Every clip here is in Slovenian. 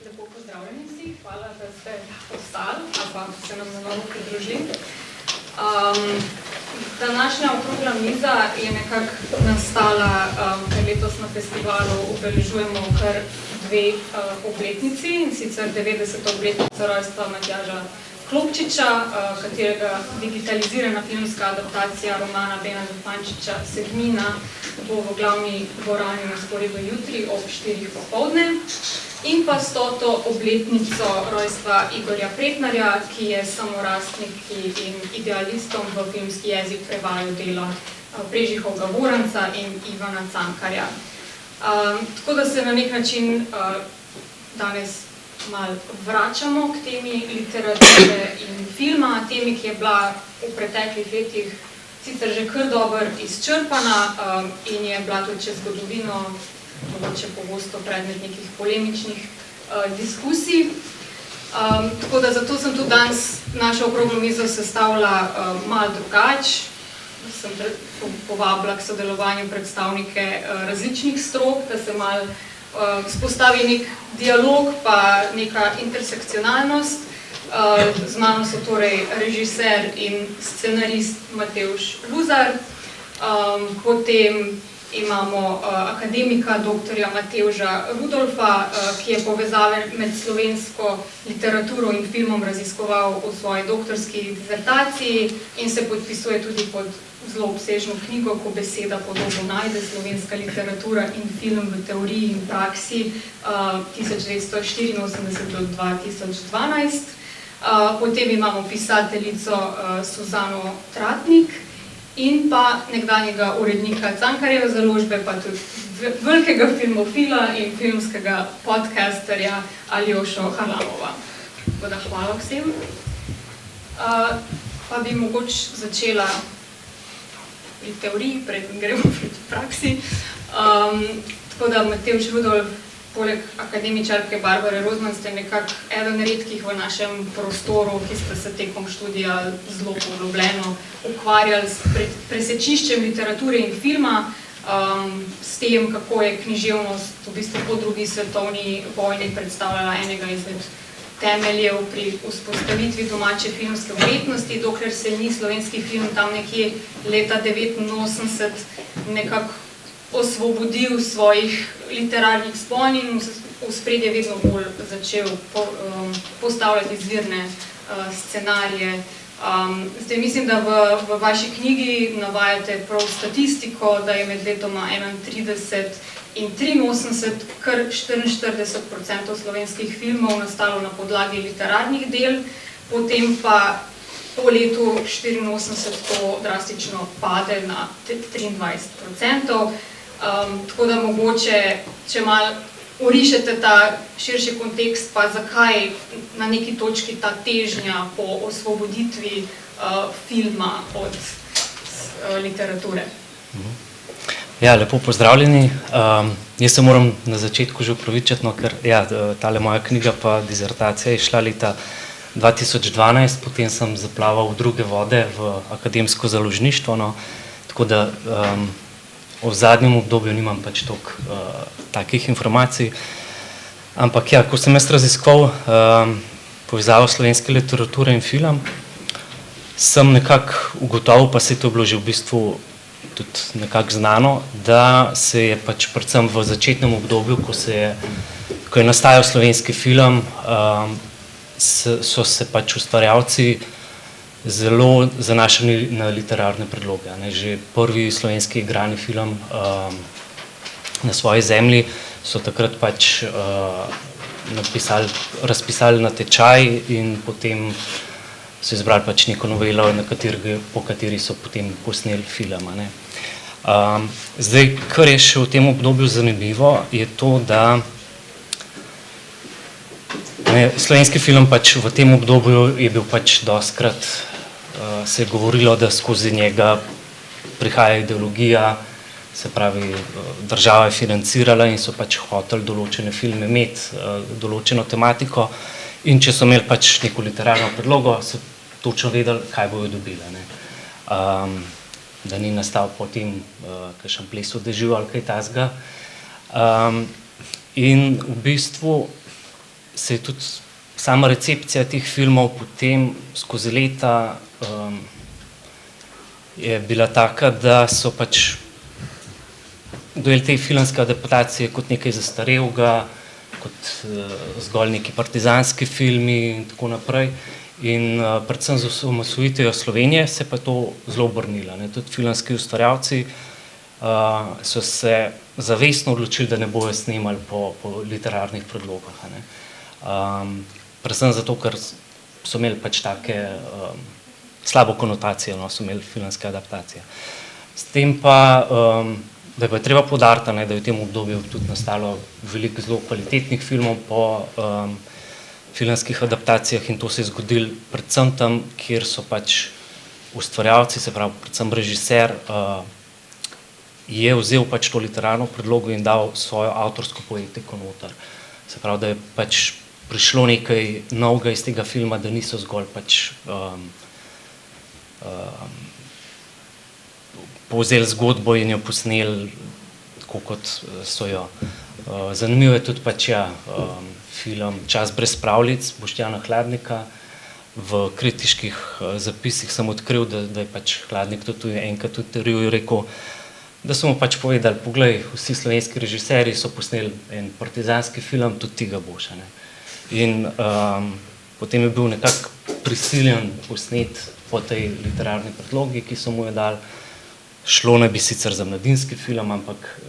Lepo pozdravljeni vsi, hvala, da ste ostali ali pa se nam na novo pridružili. Današnja okrogla miza je nekako nastala, ker letos na festivalu obeležujemo kar dve obletnici, in sicer 90. obletnico rojstva Matjaža Klopčiča, katerega digitalizirana filmska adaptacija romana Bena Zupančiča Sedmina bo v glavni dvorani na sporedu jutri ob 4 popoldne. In pa 100. obletnico rojstva Igorja Pretnarja, ki je samorastnik in idealistom v filmski jezik prevajal dela Prežihovega Voranca in Ivana Cankarja. Tako da se na nek način danes malo vračamo k temi literature in filma, temi, ki je bila v preteklih letih sicer že kar dobro izčrpana in je bila tudi čez zgodovino mogoče pogosto predmet nekih polemičnih diskusij. Tako da zato sem tudi danes našo okroglo mizo sestavila malo drugače. Sem povabila k sodelovanju predstavnike različnih strok, da se malo spostavi nek dialog pa neka intersekcionalnost. Z mano so torej režiser in scenarist Matevž Luzar, potem imamo akademika dr. Matevža Rudolfa, ki je povezave med slovensko literaturo in filmom raziskoval v svoji doktorski dizertaciji in se podpisuje tudi pod zelo obsežno knjigo Ko beseda podobo najde, slovenska literatura in film v teoriji in praksi 1984 do 2012. Potem imamo pisateljico Suzano Tratnik in pa nekdanjega urednika Cankarjeve založbe, pa tudi velikega filmofila in filmskega podcasterja Aljošo Harlamova. Tako da hvala vsem. Pa bi mogoče začela pri teoriji, preden gremo proti praksi. Tako da Matevž Rudolf, poleg akademičarke Barbare Rozman, ste nekako eden redkih v našem prostoru, ki ste se tekom študija zelo poglobljeno ukvarjali s presečiščem literature in filma, s tem, kako je književnost v bistvu po drugi svetovni vojni predstavljala enega izmed temeljev pri vzpostavitvi domače filmske umetnosti, dokler se ni slovenski film tam nekje leta 1989 nekako osvobodil svojih literarnih spon in v spredje vedno bolj začel postavljati izvirne scenarije. Zdaj mislim, da v vaši knjigi navajate prav statistiko, da je med letoma 31 in 83 kar 44% slovenskih filmov nastalo na podlagi literarnih del, potem pa po letu 84 to drastično pade na 23%. Tako da mogoče, če malo orišete ta širši kontekst, pa zakaj na neki točki ta težnja po osvoboditvi filma od literature. Ja, lepo pozdravljeni. Jaz se moram na začetku že opravičiti, ker tale moja knjiga pa dizertacija je šla leta 2012, potem sem zaplaval v druge vode v akademsko založništvo, tako da v zadnjem obdobju nimam pač toliko takih informacij. Ampak ja, ko sem jaz raziskoval povezavo slovenske literature in film, sem nekako ugotovil, pa se to je bilo že v bistvu tudi nekako znano, da se je pač predvsem v začetnem obdobju, ko je nastajal slovenski film, so se pač ustvarjalci zelo zanašali na literarne predloge. Že prvi slovenski igrani film na svoji zemlji so takrat pač razpisali natečaj in potem so izbrali pač neko novelo, po kateri so potem posneli film. Zdaj, kar je še v tem obdobju zanimivo, je to, da slovenski film pač v tem obdobju je bil pač dostikrat, se je govorilo, da skozi njega prihaja ideologija, se pravi, država je financirala in so pač hoteli določene filme imeti, določeno tematiko, in če so imeli pač neko literarno predlogo, so točno vedeli, kaj bojo dobili. Da ni nastal potem kakšen ples v dežju ali kaj takega. In v bistvu se je tudi sama recepcija teh filmov potem skozi leta je bila taka, da so pač dojeli te filmske adaptacije kot nekaj zastarelega, kot zgolj neki partizanski filmi in tako naprej. In predvsem z osamosvojitvijo Slovenije se pa to zelo obrnilo. Tudi filmski ustvarjalci so se zavestno odločili, da ne bojo snemali po literarnih predlogah. Predvsem zato, ker so imeli pač take slabo konotacijo, so imeli filmske adaptacije. S tem pa, da je pa treba poudariti, da je v tem obdobju tudi nastalo veliko zelo kvalitetnih filmov po filmskih adaptacijah in to se je zgodilo predvsem tam, kjer so pač ustvarjalci, se pravi predvsem režiser, je vzel pač to literarno predlogo in dal svojo avtorsko poetiko noter. Se pravi, da je pač prišlo nekaj novega iz tega filma, da niso zgolj pač povzeli zgodbo in jo posneli tako, kot so jo. Zanimivo je tudi pač film Čas brez pravljic Boštjana Hladnika. V kritiških zapisih sem odkril, da je pač Hladnik tudi enkrat v intervjuju rekel, da so mu pač povedali, poglej, vsi slovenski režiserji so posneli en partizanski film, tudi ti ga boš. In potem je bil nekako prisiljen posnet po tej literarni predlogi, ki so mu jo dali. Šlo naj bi sicer za mladinski film, ampak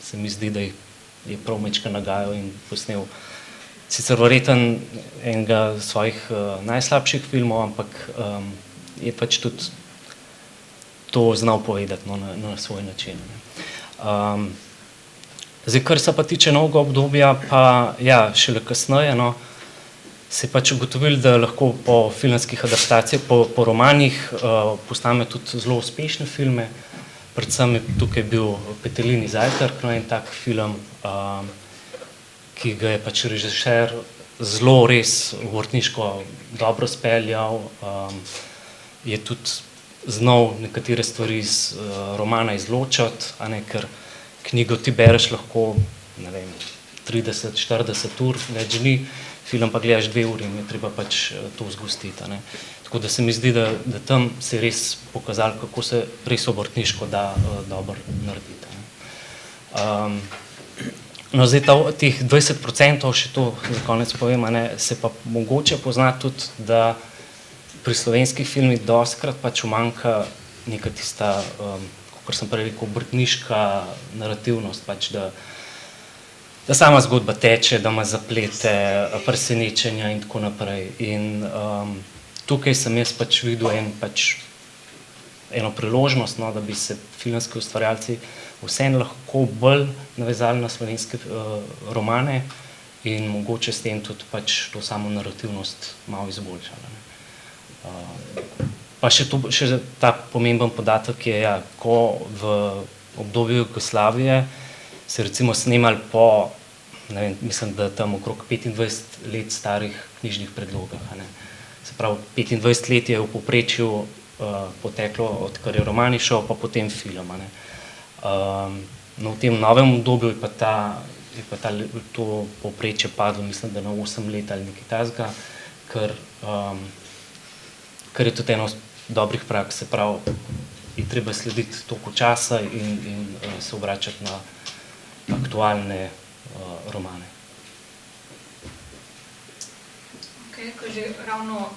se mi zdi, da je prav majčkeno nagajal in posnel sicer verjetno enega svojih najslabših filmov, ampak je pač tudi to znal povedati na svoj način. Zdaj, kar se pa tiče novega obdobja, pa ja, šele kasneje, se je pač ugotovili, da lahko po filmskih adaptacijah, po romanih postane tudi zelo uspešne filme. Predvsem je tukaj bil Petelini zajtrk, en tak film, ki ga je pač režiser zelo res uvrtniško dobro speljal, je tudi znal nekatere stvari iz romana izločati, ker knjigo ti bereš lahko, ne vem, 30-40 ur, več dni, film pa gledaš 2 uri in je treba pač to zgostiti. Tako da se mi zdi, da tam se je res pokazalo, kako se res obrtniško da dobro narediti. No, zdaj teh 20%, še to za konec povem, se pa mogoče pozna tudi, da pri slovenskih filmih dostikrat pač umanjka neka tista, kakor sem prej rekel, obrtniška narativnost, pač da sama zgodba teče, da ima zaplete, presenečenja in tako naprej. In tukaj sem jaz pač videl eno priložnost, da bi se filmski ustvarjalci vseeno lahko bolj navezali na slovenske romane in mogoče s tem tudi pač to samo narativnost malo izboljšali. Pa še ta pomemben podatek je, ko v obdobju Jugoslavije se recimo snemali po, ne vem, mislim, da tam okrog 25 let starih knjižnih predlogah. Se pravi, 25 let je v povprečju poteklo, odkar je roman izšel, pa potem film. No, v tem novem obdobju je pa to povprečje padlo, mislim, da na 8 let ali nekaj takega, ker je tudi eno dobrih praks, se pravi, je treba slediti toliko časa in se obračati na aktualne romane. Ko že ravno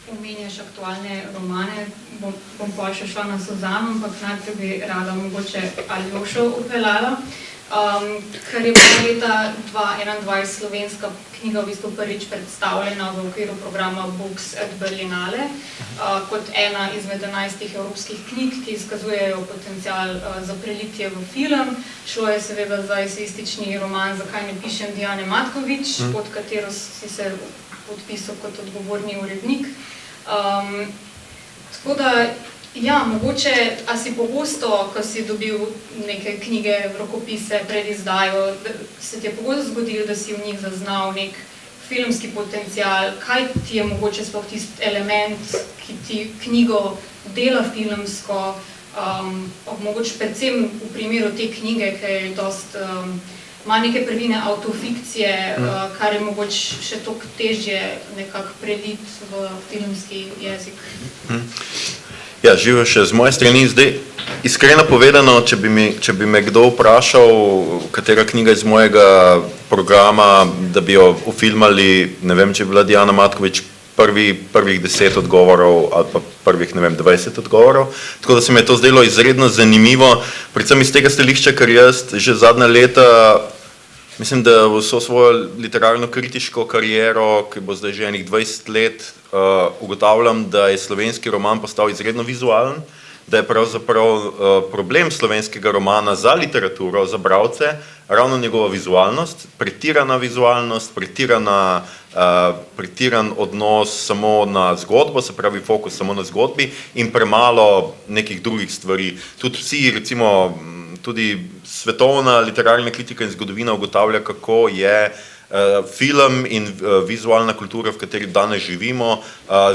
omenjaš aktualne romane, bom pa še šla na Suzano, ampak najprej bi rada mogoče Aljošo upeljala, ker je bila leta 2021 slovenska knjiga v bistvu prvič predstavljena v okviru programa Books at Berlinale kot ena izmed 11 evropskih knjig, ki izkazujejo potencial za prelitje v film. Šlo je seveda za esejistični roman Zakaj ne pišem Dijane Matkovič, pod katero si se podpisal kot odgovorni urednik. Tako da, ja, mogoče, a si pogosto, ko si dobil neke knjige, rokopise pred izdajo, se ti je pogosto zgodilo, da si v njih zaznal nek filmski potencial? Kaj ti je mogoče sploh tisti element, ki ti knjigo dela filmsko? mogoče predvsem v primeru te knjige, ki je ima neke prvine autofikcije, kar je mogoče še toliko težje nekako preliti v filmski jezik. Ja, živo še z moje strani. Zdaj, iskreno povedano, če bi me kdo vprašal, katera knjiga iz mojega programa, da bi jo ufilmali, ne vem, če bi bila Dijana Matkovič, prvih 10 odgovorov ali pa prvih, ne vem, 20 odgovorov. Tako da se mi je to zdelo izredno zanimivo, predvsem iz tega stališča, ker jaz že zadnja leta, mislim, da vso svojo literarno-kritiško kariero, ki bo zdaj že enih 20 let, ugotavljam, da je slovenski roman postal izredno vizualen, da je pravzaprav problem slovenskega romana za literaturo, za bralce, ravno njegova vizualnost, pretirana vizualnost, pretiran odnos samo na zgodbo, se pravi fokus samo na zgodbi in premalo nekih drugih stvari. Tudi vsi, recimo, tudi svetovna literarna kritika in zgodovina ugotavlja, kako je film in vizualna kultura, v kateri danes živimo,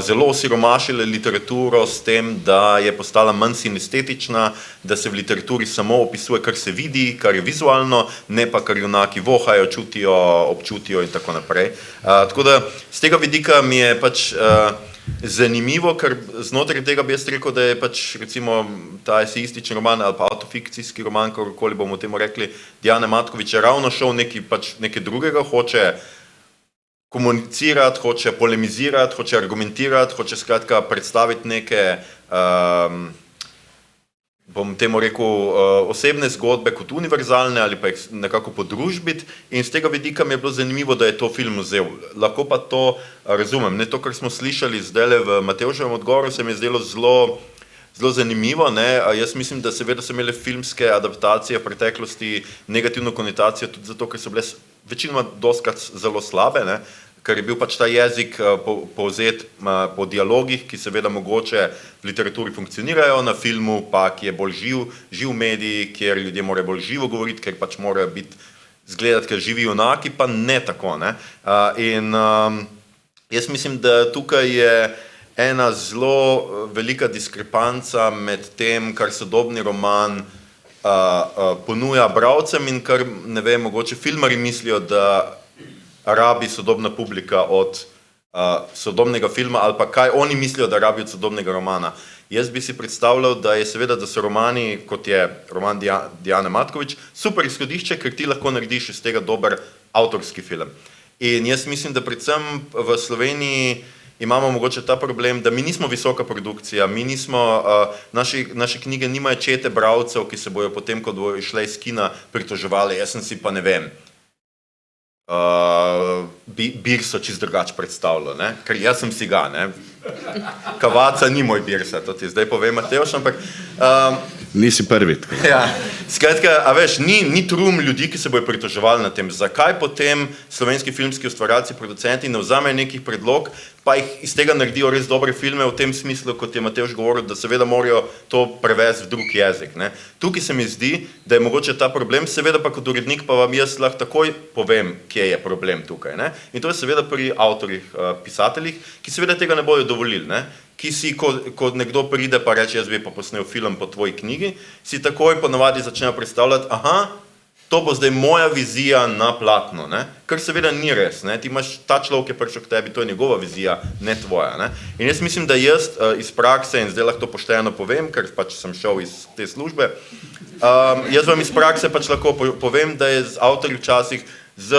zelo osiromašile literaturo s tem, da je postala manj sinestetična, da se v literaturi samo opisuje, kar se vidi, kar je vizualno, ne pa kar junaki vohajo, čutijo, občutijo in tako naprej. Tako da z tega vidika mi je pač zanimivo, ker znotraj tega bi jaz rekel, da je pač recimo ta eseistični roman ali pa autofikcijski roman, kakorkoli bomo temu rekli, Dijane Matkovič je ravno šel nekaj drugega, hoče komunicirati, hoče polemizirati, hoče argumentirati, hoče skratka predstaviti neke, bom temu rekel, osebne zgodbe kot univerzalne ali pa jih nekako podružbiti in z tega vidika mi je bilo zanimivo, da je to film vzel. Lahko pa to razumem, ne to, kar smo slišali zdajle v Matevževem odgovoru, se mi je zdelo zelo zanimivo, ne, jaz mislim, da seveda so imele filmske adaptacije v preteklosti negativno konotacijo tudi zato, ker so bile večinoma dostikrat zelo slabe, ne, ker je bil pač ta jezik povzet po dialogih, ki seveda mogoče v literaturi funkcionirajo, na filmu pa, ki je bolj živ medij, kjer ljudje morajo bolj živo govoriti, ker pač morajo biti zgledati, ker živi junaki, pa ne tako, ne. In jaz mislim, da tukaj je ena zelo velika diskrepanca med tem, kar sodobni roman ponuja bralcem in kar, ne vem, mogoče filmarji mislijo, da rabi sodobna publika od sodobnega filma ali pa kaj oni mislijo, da rabi od sodobnega romana. Jaz bi si predstavljal, da je seveda, da so romani, kot je roman Dijane Matkovič, super izhodišče, ker ti lahko narediš iz tega dober avtorski film. In jaz mislim, da predvsem v Sloveniji imamo mogoče ta problem, da mi nismo visoka produkcija, mi nismo, naše knjige nimajo čete bralcev, ki se bojo potem, ko bojo šle iz kina, pritoževali, jaz sem si pa ne vem, Birso čist drugače predstavljal, ne? Ker jaz sem si ga, ne? Kavaca ni moj Birsa, to ti zdaj povem, Matevž, ampak nisi prvi. Ja, skratka, a veš, ni trum ljudi, ki se bojo pritoževali na tem, zakaj potem slovenski filmski ustvarjalci, producenti ne vzamejo nekih predlog, pa jih iz tega naredijo res dobre filme v tem smislu, kot je Matevž govoril, da seveda morajo to prevesti v drug jezik, ne. Tukaj se mi zdi, da je mogoče ta problem, seveda pa kot urednik pa vam jaz lahko takoj povem, kje je problem tukaj, ne. In to je seveda pri avtorjih, pisateljih, ki seveda tega ne bojo dovolili, ne. Ki si, ko nekdo pride pa reče, jaz bi pa posnel film po tvoji knjigi, si takoj ponavadi začnejo predstavljati, aha, to bo zdaj moja vizija na platno, ne? Kar seveda ni res, ne? Ti imaš, ta človek je prišel k tebi, to je njegova vizija, ne tvoja, ne? In jaz mislim, da jaz iz prakse, in zdaj lahko to pošteno povem, ker pač sem šel iz te službe, jaz vam iz prakse pač lahko povem, da je z avtorji včasih z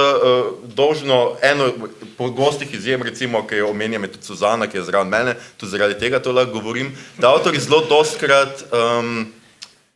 dolžno eno pogostih izjem, recimo, ki jo omenjam, je tudi Suzana, ki je zraven mene, tudi zaradi tega to lahko govorim, da avtorji zelo dostikrat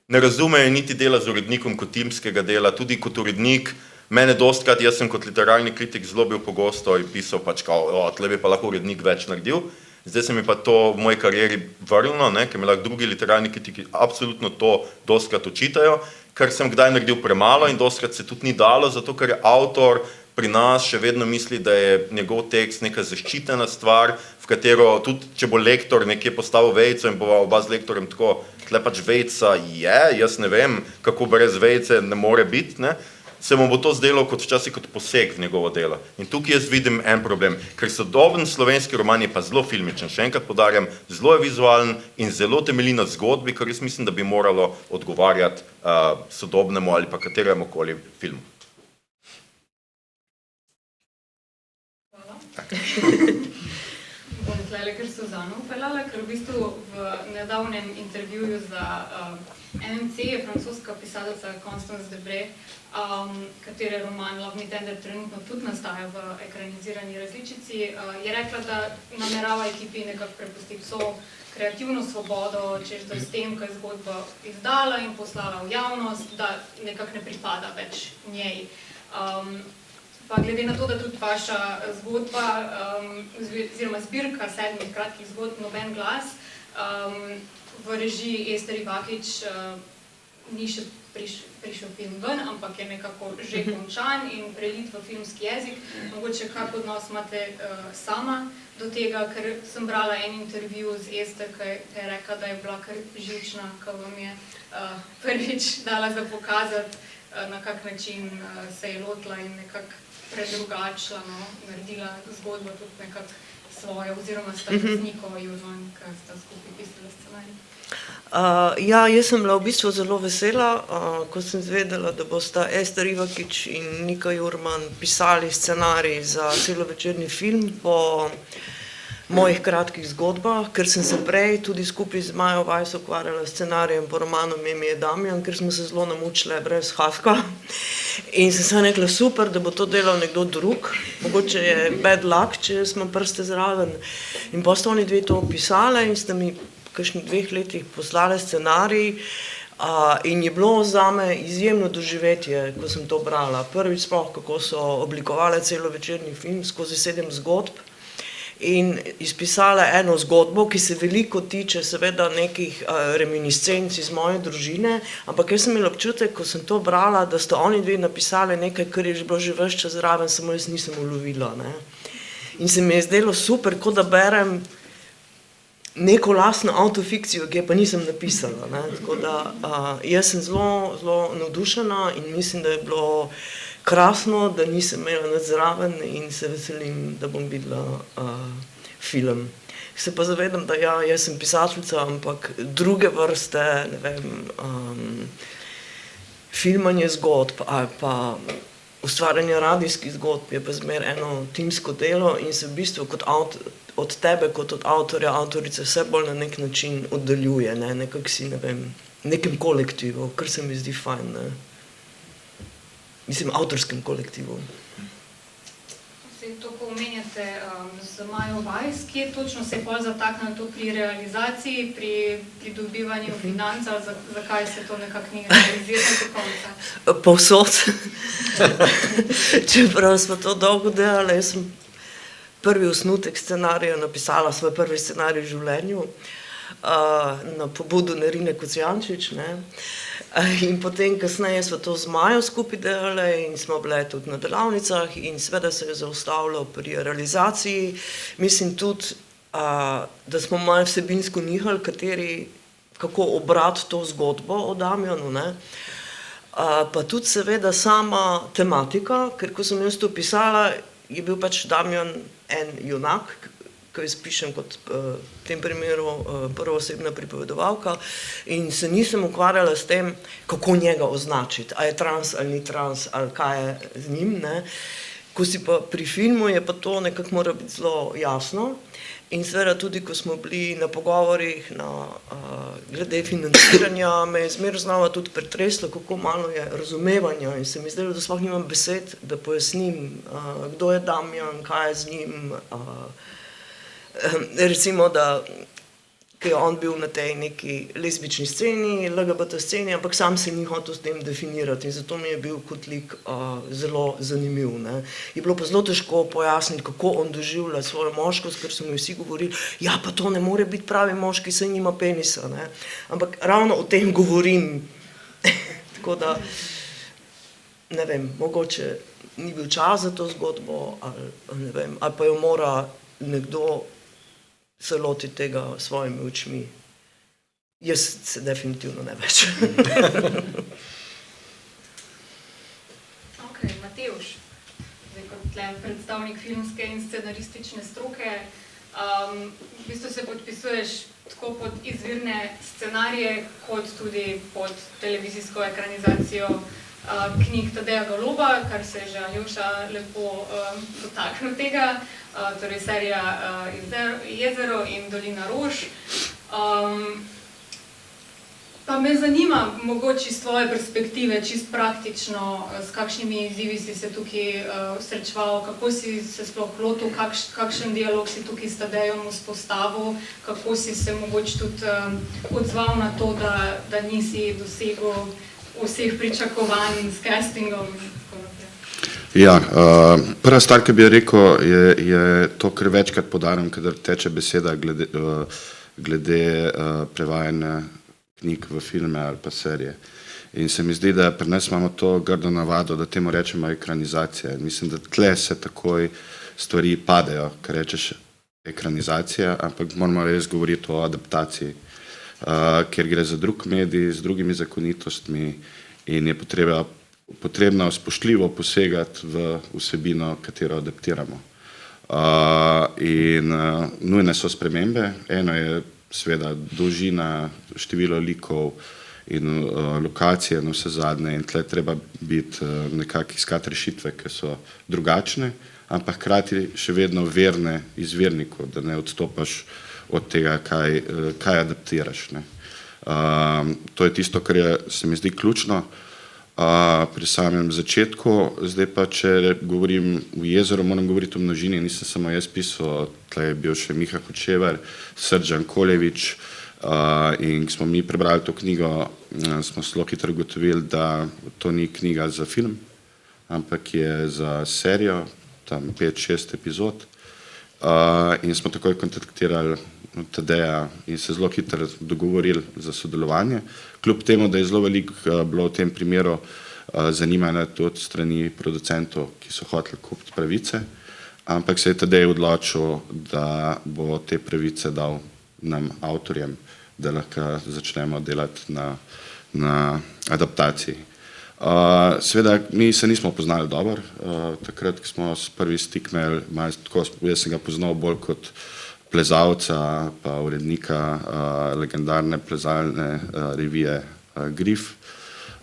ne razumejo niti dela z urednikom kot timskega dela, tudi kot urednik, mene dostikrat, jaz sem kot literarni kritik zelo bil pogosto in pisal pač kao, tle bi pa lahko urednik več naredil, zdaj se mi pa to v moji karieri vrnilo, ne, ker mi lahko drugi literarni kritiki absolutno to dostikrat očitajo, ker sem kdaj naredil premalo in dostikrat se tudi ni dalo, zato ker je avtor pri nas še vedno misli, da je njegov tekst neka zaščitena stvar, v katero tudi, če bo lektor nekje postavil vejico in bova oba z lektorjem tako, tle pač vejica je, jaz ne vem, kako brez vejice ne more biti, ne. se mu bo to zdelo kot včasih kot poseg v njegovo delo. In tukaj jaz vidim en problem, ker sodoben slovenski roman je pa zelo filmičen, še enkrat poudarjam, zelo je vizualen in zelo temelji na zgodbi, kar jaz mislim, da bi moralo odgovarjati sodobnemu ali pa kateremu koli filmu. Bom tlele kar Suzano upeljala, ker v bistvu v nedavnem intervjuju za MMC je francoska pisateljica Constance Debré, katere roman Love Me Tender trenutno tudi nastaja v ekranizirani različici, je rekla, da namerava ekipi nekako prepustiti vso kreativno svobodo, češ da s tem, ko je zgodba izdala in poslala v javnost, da nekako ne pripada več njej. Pa glede na to, da tudi vaša zgodba, oziroma zbirka 7 kratkih zgodb Noben glas, v režiji Ester Ivakič ni še prišel film ven, ampak je nekako že končan in prelit v filmski jezik. Mogoče kak odnos imate sama do tega, ker sem brala en intervju z Ester, ki je rekla, da je bila kar živčna, ko vam je prvič dala za pokazati, na kak način se je lotila in nekako predrugačila, naredila zgodbo tudi nekako svojo, oziroma sta z Niko Juzon, ki sta skupaj pisala scenarij. Ja, jaz sem bila v bistvu zelo vesela, ko sem zvedela, da bosta Ester Ivakič in Nika Jurman pisali scenarij za celovečerni film po mojih kratkih zgodbah, ker sem se prej tudi skupaj z Majo Vajs ukvarjala s scenarijem po romanu Ime je Damjan, ker smo se zelo namučile brez Hafka. In sem se rekla, super, da bo to delal nekdo drug, mogoče je bad luck, če smo prste zraven. In potem sta oni dve to pisale in sta mi v kakšnih 2 letih poslale scenarij in je bilo zame izjemno doživetje, ko sem to brala. Prvič sploh, kako so oblikovale celovečerni film skozi 7 zgodb in izpisale eno zgodbo, ki se veliko tiče seveda nekih reminiscenc iz moje družine, ampak jaz sem imela občutek, ko sem to brala, da sta oni dve napisali nekaj, kar je bilo že ves čas zraven, samo jaz nisem ulovila. In se mi je zdelo super, kot da berem neko lastno avtofikcijo, ki je pa nisem napisala. Tako da jaz sem zelo navdušena in mislim, da je bilo krasno, da nisem imela nič zraven in se veselim, da bom videla film. Se pa zavedam, da ja, jaz sem pisateljica, ampak druge vrste, ne vem, filmanje zgodb ali pa ustvarjanje radijskih zgodb je pa zmer eno timsko delo in se v bistvu od tebe kot od avtorja, avtorice vse bolj na nek način oddaljuje, nekako si, ne vem, nekem kolektivu, kar se mi zdi fajn, mislim, avtorskem kolektivu. To, ko omenjate z Majo Vajs, kje točno se je pol zataknilo to pri realizaciji, pri pridobivanju financ, ali zakaj se to nekako ni realiziralo do konca? Povsod. Čeprav smo to dolgo delali, jaz sem prvi osnutek scenarija napisala, svoj prvi scenarij v življenju, na pobudo Nerine Kocijančič, in potem kasneje smo to z Majo skupaj delali in smo bile tudi na delavnicah in seveda se je zaustavilo pri realizaciji. Mislim tudi, da smo malo vsebinsko nihali, kako obrati to zgodbo o Damjanu, pa tudi seveda sama tematika, ker ko sem jaz to pisala, je bil pač Damjan en junak, ko jaz pišem kot v tem primeru prvoosebna pripovedovalka in se nisem ukvarjala s tem, kako njega označiti, a je trans ali ni trans, ali kaj je z njim. Ko si pa pri filmu, je pa to nekako mora biti zelo jasno in seveda tudi, ko smo bili na pogovorih glede financiranja, me je zmer znova tudi pretreslo, kako malo je razumevanja in se mi zdelo, da sploh nimam besed, da pojasnim, kdo je Damjan, kaj je z njim, recimo, da ki je on bil na tej neki lezbični sceni, LGBT sceni, ampak sam se ni hotel s tem definirati in zato mi je bil kot lik zelo zanimiv. Je bilo pa zelo težko pojasniti, kako on doživlja svojo moškost, ker so mi vsi govorili, ja, pa to ne more biti pravi moški, saj nima penisa. Ampak ravno o tem govorim. Tako da, ne vem, mogoče ni bil čas za to zgodbo, ali ne vem, ali pa jo mora nekdo se loti tega s svojimi očmi. Jaz se definitivno ne več. tle predstavnik filmske in scenaristične stroke. V bistvu se podpisuješ tako pod izvirne scenarije, kot tudi pod televizijsko ekranizacijo knjig Tadeja Goloba, kar se je že Aljoša lepo dotaknil tega, torej serija Jezero in Dolina rož. Pa me zanima, mogoče iz tvoje perspektive, čist praktično, s kakšnimi izzivi si se tukaj srečeval, kako si se sploh lotil, kakšen dialog si tukaj s Tadejom vzpostavil, kako si se mogoče tudi odzval na to, da nisi dosegel vseh pričakovanj s castingom in tako naprej. Ja, prva stvar, ki bi jo rekel, je to, kar večkrat podarim, kadar teče beseda glede prevajanja knjig v filme ali pa serije. In se mi zdi, da pri nas imamo to grdo navado, da temu rečemo ekranizacija. Mislim, da tle se takoj stvari padejo, ker rečeš ekranizacija, ampak moramo res govoriti o adaptaciji, ker gre za drug medij, z drugimi zakonitostmi in je potrebno spoštljivo posegati v vsebino, katero adaptiramo. In nujne so spremembe. Eno je seveda dolžina, število likov in lokacije na vse zadnje in tle treba biti nekako iskati rešitve, ki so drugačne, ampak hkrati še vedno verne izvirniku, da ne odstopaš od tega, kaj adaptiraš. Ne. To je tisto, kar se mi zdi ključno pri samem začetku. Zdaj pa, če govorim v Jezeru, moram govoriti o množini, nisem samo jaz pisal, tle je bil še Miha Hočevar, Srđan Koljevič in smo mi prebrali to knjigo, smo zelo hitro ugotovili, da to ni knjiga za film, ampak je za serijo, tam 5-6 epizod in smo takoj kontaktirali Tadeja in se zelo hitro dogovorili za sodelovanje. Kljub temu, da je zelo veliko bilo v tem primeru zanimanja tudi strani producentov, ki so hoteli kupiti pravice, ampak se je Tadej odločil, da bo te pravice dal nam avtorjem, da lahko začnemo delati na adaptaciji. Seveda, mi se nismo poznali dobro, takrat, ko smo prvi stik imeli, jaz sem ga poznal bolj kot plezalca, pa urednika legendarne plezalne revije Grif,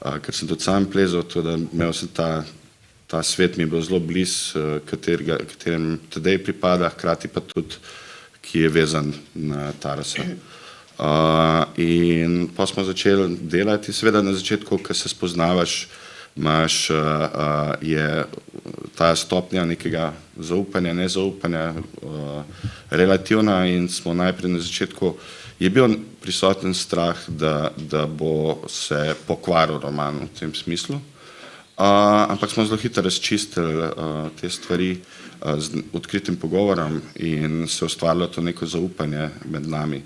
ker sem tudi sam plezal, tudi imel sem ta svet mi je bil zelo blizu, katerem Tadej pripada, hkrati pa tudi, ki je vezan na Tarasa. In pa smo začeli delati, seveda na začetku, ko se spoznavaš, imaš je ta stopnja nekega zaupanja, nezaupanja relativna in smo najprej na začetku, je bil prisoten strah, da bo se pokvaril roman v tem smislu, ampak smo zelo hitro razčistili te stvari z odkritim pogovorom in se ustvarilo to neko zaupanje med nami.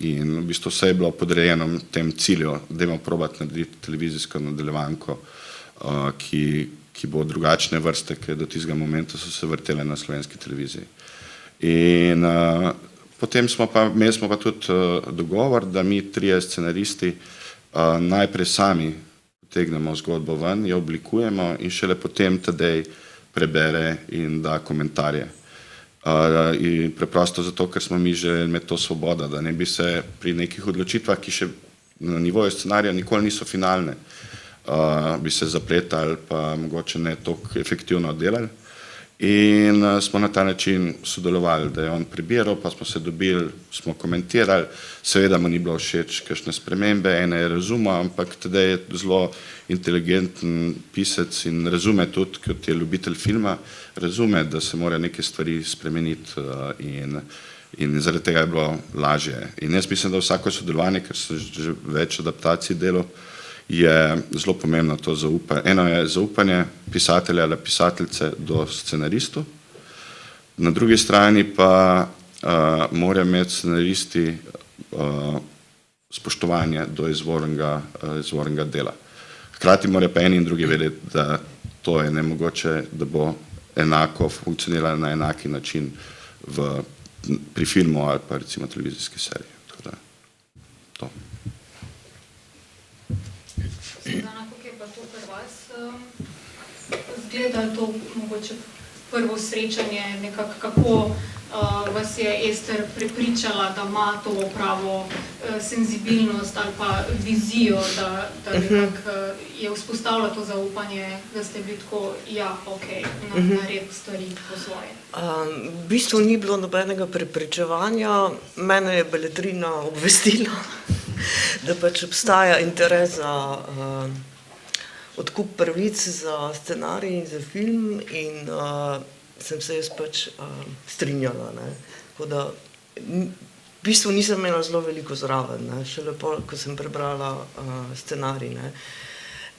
In v bistvu vse je bilo podrejeno tem cilju, da imamo probati narediti televizijsko nadaljevanko, ki bo drugačne vrste, ker do tistega momenta so se vrtele na slovenski televiziji. In potem smo pa tudi dogovor, da mi trije scenaristi najprej sami potegnemo zgodbo ven, jo oblikujemo in šele potem Tadej prebere in da komentarje. In preprosto zato, ker smo mi želeli imeti to svobodo, da ne bi se pri nekih odločitvah, ki še na nivoju scenarija nikoli niso finalne, bi se zapletali pa mogoče ne toliko efektivno delali. In smo na ta način sodelovali, da je on prebiral, pa smo se dobili, smo komentirali, seveda mu ni bilo všeč kakšne spremembe, ene je razumel, ampak Tadej je zelo inteligenten pisec in razume tudi, kot je ljubitelj filma, razume, da se mora neke stvari spremeniti in zaradi tega je bilo lažje. In jaz mislim, da vsako sodelovanje, ker sem že več adaptacij delal, je zelo pomembno to zaupanje. Eno je zaupanje pisatelja ali pisateljice do scenaristov, na drugi strani pa morajo imeti scenaristi spoštovanje do izvornega dela. Hkrati morajo pa eni in drugi vedeti, da to je nemogoče, da bo enako funkcioniralo na enaki način pri filmu ali pa recimo televizijski seriji. Tako da, to. Suzana, kako je pa to pri vas zgleda to mogoče prvo srečanje, nekako kako vas je Ester prepričala, da ima to pravo senzibilnost ali pa vizijo, da nekako je vzpostavila to zaupanje, da ste bili tako, ja, ok, nared stvari po svoje. V bistvu ni bilo nobenega prepričevanja, mene je Beletrina obvestila, da pač obstaja interes za odkup pravic za scenarij in za film in sem se jaz pač strinjala. Tako da v bistvu nisem imela zelo veliko zraven, šele pol, ko sem prebrala scenarij.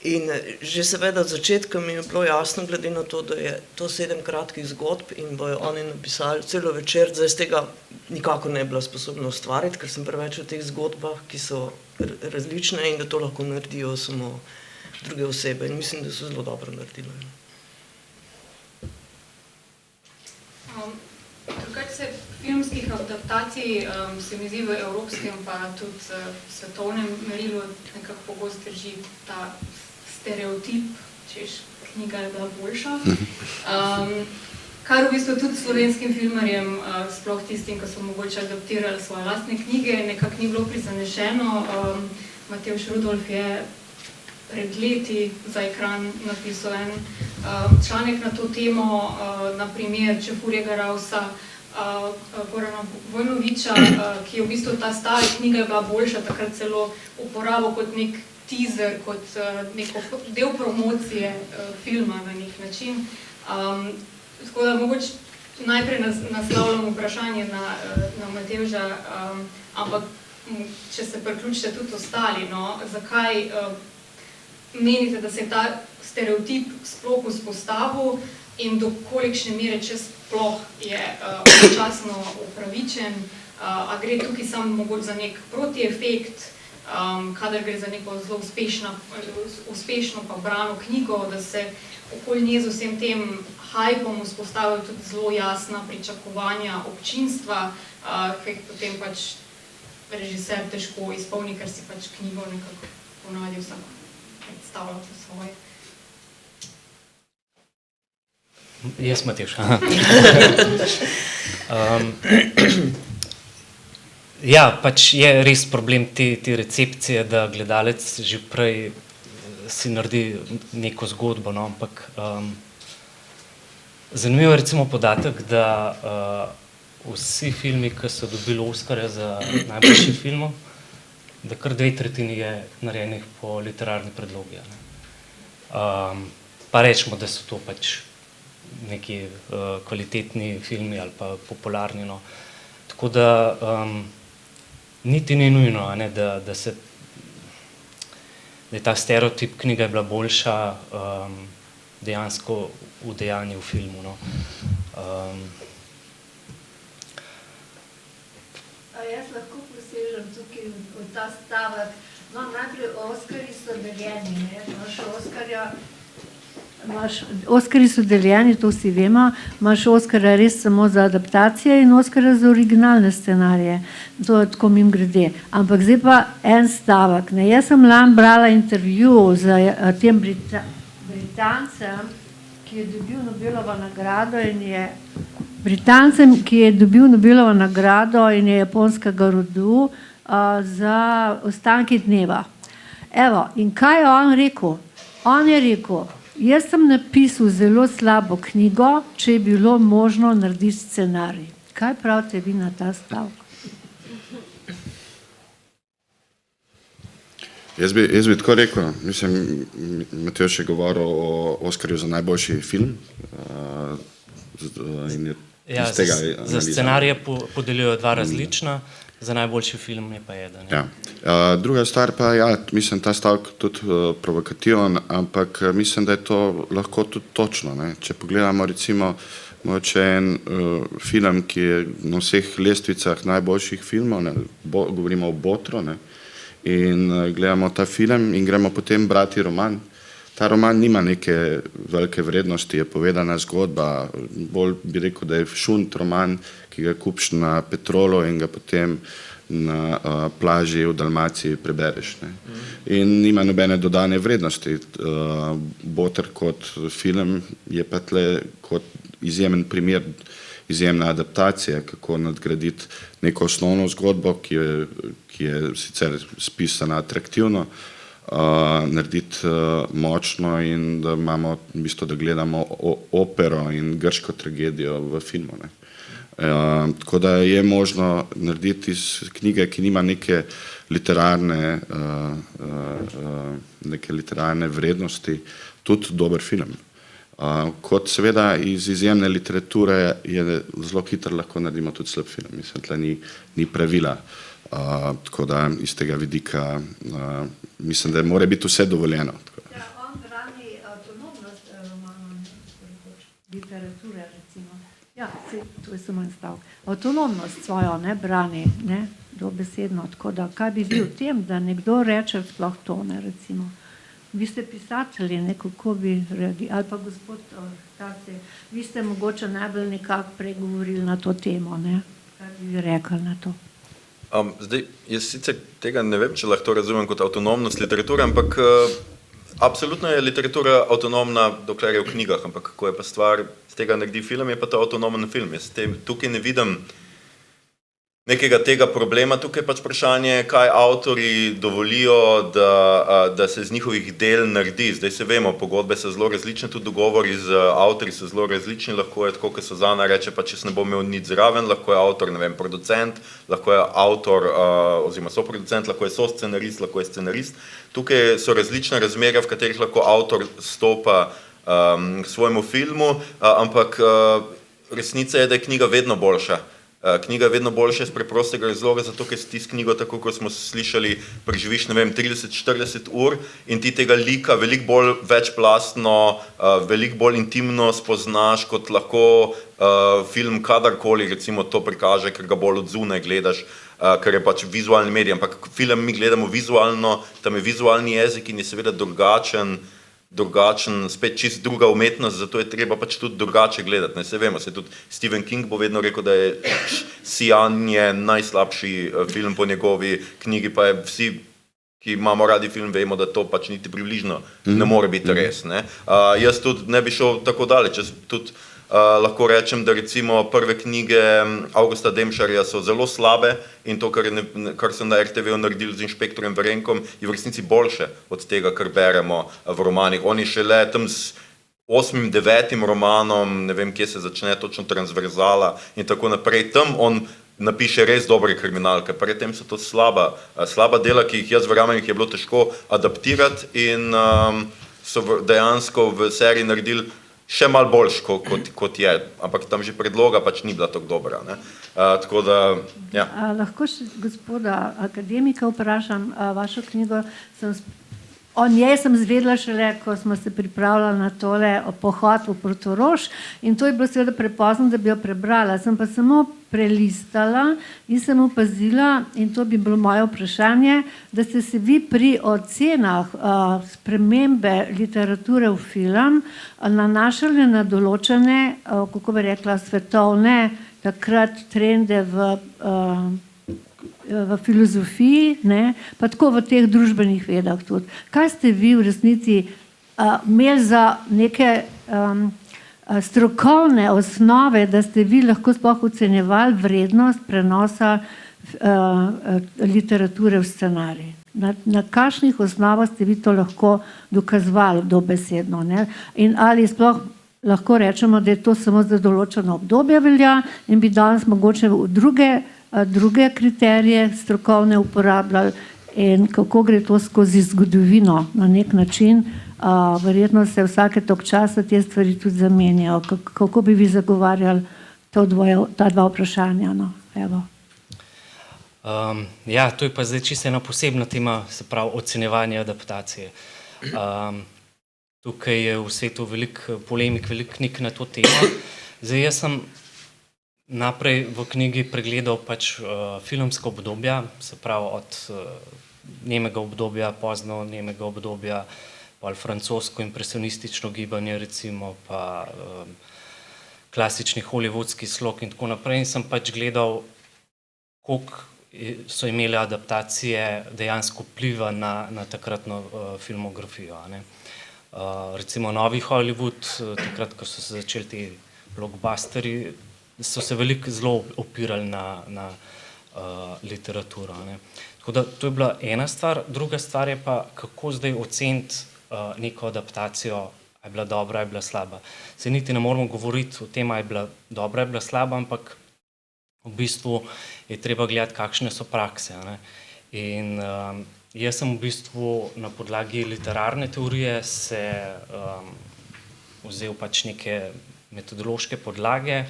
In že seveda od začetka mi je bilo jasno, glede na to, da je to 7 kratkih zgodb in bojo oni napisali celo večer, zdaj z tega nikako ne bila sposobna ustvariti, ker sem preveč v teh zgodbah, ki so različne in da to lahko naredijo samo druge osebe in mislim, da so zelo dobro naredile. Drugače se filmskih adaptacij se mi zdi v evropskem pa tudi svetovnem merilu nekako pogosto drži ta stereotip, češ knjiga je bila boljša. Kar v bistvu tudi slovenskim filmarjem, sploh tistim, ki so mogoče adaptirali svoje lastne knjige, nekako ni bilo prizanešeno. Matevž Rudolf je pred leti za ekran napisal en članek na to temo, na primer Čefurjega Rausa, Gorana Vojnovića, ki je v bistvu ta stara knjiga je bila boljša, takrat celo uporabil kot nek teaser, kot neko del promocije filma na nek način. Tako da mogoče najprej naslavljam vprašanje na Matevža, ampak če se priključite tudi ostali, no, zakaj menite, da se je ta stereotip sploh vzpostavil in do kolikšne mere, če sploh je občasno upravičen, a gre tukaj samo mogoče za nek protiefekt, kadar gre za neko zelo uspešno pa brano knjigo, da se okoli nje z vsem tem hajpom vzpostavijo tudi zelo jasna pričakovanja občinstva, ki jih potem pač režiser težko izpolni, ker si pač knjigo nekako ponavadi vsak predstavlja po svoje. Jaz, Matevž. Ja, pač je res problem te recepcije, da gledalec že prej si naredi neko zgodbo, no, ampak zanimivo je recimo podatek, da vsi filmi, ki so dobili Oskarja za najboljši film, da kar 2/3 je narejenih po literarni predlogi. Pa rečemo, da so to pač neki kvalitetni filmi ali pa popularni. No. Tako da niti ni nujno, da je ta stereotip knjiga je bila boljša dejansko udejanji v filmu. No. Jaz lahko posežem tukaj v ta stavek. No, najprej Oskarji so deljeni, imaš Oskarja, Oskarji so deljeni, to vsi vemo, imaš Oskarja res samo za adaptacije in Oskarja za originalne scenarije. To je tako mimogrede. Ampak zdaj pa en stavek. Jaz sem lani brala intervju z tem Britancem, ki je dobil Nobelovo nagrado in je japonskega rodu za Ostanki dneva. Evo, in kaj je on rekel? On je rekel, jaz sem napisal zelo slabo knjigo, če je bilo možno narediti scenarij. Kaj pravite vi na ta stavek? Jaz bi tako rekel, mislim, Matevž je govoril o Oskarju za najboljši film. Ja, za scenarije podeljujejo 2 različna, za najboljši film je pa eden. Ja. Druga stvar pa, ja, mislim, ta stavek tudi provokativen, ampak mislim, da je to lahko tudi točno. Ne? Če pogledamo recimo en film, ki je na vseh lestvicah najboljših filmov, govorimo o Botro, ne? In gledamo ta film in gremo potem brati roman. Ta roman nima neke velike vrednosti, je povedana zgodba, bolj bi rekel, da je šunt roman, ki ga kupiš na Petrolu in ga potem na plaži v Dalmaciji prebereš. Ne. In nima nobene dodane vrednosti. Boter kot film je pa tle kot izjemen primer, izjemna adaptacija, kako nadgraditi neko osnovno zgodbo, ki je sicer spisana atraktivno, narediti močno in da imamo, v bistvu, da gledamo opero in grško tragedijo v filmu. Ne. Tako da je možno narediti iz knjige, ki nima neke literarne vrednosti, tudi dober film. Kot seveda iz izjemne literature je zelo hitro lahko naredimo tudi slab film. Mislim, tle ni pravila. Tako da iz tega vidika mislim, da mora biti vse dovoljeno. Ja, on brani avtonomnost romanov, literature, recimo. Ja, to je samo en stavek. Avtonomnost svojo brani, dobesedno. Tako da, kaj bi bil v tem, da nekdo reče sploh to, recimo. Vi ste pisatelji, kako bi reagirali, ali pa gospod Tarce, vi ste mogoče najbolj nekako pregovorili na to temo, kaj bi rekli na to? Zdaj, jaz sicer tega ne vem, če lahko to razumem kot avtonomnost literature, ampak absolutno je literatura avtonomna, dokler je v knjigah, ampak ko je pa stvar z tega naredi film, je pa to avtonomen film. Jaz tukaj ne vidim nekega tega problema, tukaj je pač vprašanje, kaj avtorji dovolijo, da se z njihovih del naredi. Zdaj se vemo, pogodbe so zelo različne, tudi dogovori z avtorji so zelo različni, lahko je tako, kot Suzana reče, pa če se ne bo imel nič zraven, lahko je avtor, ne vem, producent, lahko je avtor oziroma soproducent, lahko je soscenarist, lahko je scenarist. Tukaj so različne razmerja, v katerih lahko avtor stopa k svojemu filmu, ampak resnica je, da je knjiga vedno boljša. Knjiga je vedno boljša iz preprostega razloga, zato ker si ti s knjigo, tako kot smo slišali, preživiš, ne vem, 30-40 ur in ti tega lika veliko bolj večplastno, veliko bolj intimno spoznaš, kot lahko film kadarkoli, recimo, to prikaže, ker ga bolj od zunaj gledaš, ker je pač vizualni medij, ampak film mi gledamo vizualno, tam je vizualni jezik in je seveda drugačen, spet čist druga umetnost, zato je treba pač tudi drugače gledati. Ne, se vemo, se tudi Stephen King bo vedno rekel, da je Sijanje najslabši film po njegovi knjigi, pa je vsi, ki imamo radi film, vemo, da to pač niti približno ne more biti res. Ne. Jaz tudi ne bi šel tako daleč, jaz tudi lahko rečem, da recimo prve knjige Augusta Demšarja so zelo slabe in to, kar so na RTV-u naredili z inšpektorjem Verenkom, je v resnici boljše od tega, kar beremo v romanih. On je šele tam s 8., 9. romanom, ne vem, kje se začne točno Transverzala in tako naprej, tam on napiše res dobre kriminalke, predtem so to slaba dela, ki jih jaz verjamem, jih je bilo težko adaptirati in so dejansko v seriji naredili še malo boljš, kot je, ampak tam že predloga pač ni bila tako dobra. Tako da, ja. Lahko še gospoda akademika vprašam, vašo knjigo o njej sem izvedela šele, ko smo se pripravljali na tole pohod v Portorož in to je bilo seveda prepozno, da bi jo prebrala. Sem pa samo prelistala in sem opazila, in to bi bilo moje vprašanje, da ste se vi pri ocenah spremembe literature v film nanašali na določene, kako bi rekla, svetovne takrat trende v filozofiji, pa tako v teh družbenih vedah tudi. Kaj ste vi v resnici imeli za neke strokovne osnove, da ste vi lahko sploh ocenjevali vrednost prenosa literature v scenarij? Na kakšnih osnovah ste vi to lahko dokazovali dobesedno? In ali sploh lahko rečemo, da je to samo za določeno obdobje velja in bi danes mogoče druge kriterije strokovne uporabljali in kako gre to skozi zgodovino na nek način. Verjetno se vsake tok časa te stvari tudi zamenjajo. Kako bi vi zagovarjali ta dva vprašanja? Ja, to je pa zdaj čisto ena posebna tema, se pravi ocenjevanje adaptacije. Tukaj je v svetu veliko polemik, veliko knjig na to temo. Zdaj jaz sem naprej v knjigi pregledal pač filmska obdobja, se pravi od nemega obdobja, pozno nemega obdobja, pa francosko impresionistično gibanje recimo, pa klasični hollywoodski slog in tako naprej. In sem pač gledal, koliko so imele adaptacije dejansko vpliva na takratno filmografijo. A ne. Recimo Novi Hollywood, takrat, ko so se začeli ti blockbusteri, so se veliko zelo opirali na literaturo. A ne. Tako da to je bila ena stvar, druga stvar je pa, kako zdaj oceniti neko adaptacijo, a je bila dobra, a je bila slaba. Se niti ne moramo govoriti o tem, a je bila dobra, a je bila slaba, ampak v bistvu je treba gledati, kakšne so prakse. A ne. In jaz sem v bistvu na podlagi literarne teorije se vzel pač neke metodološke podlage,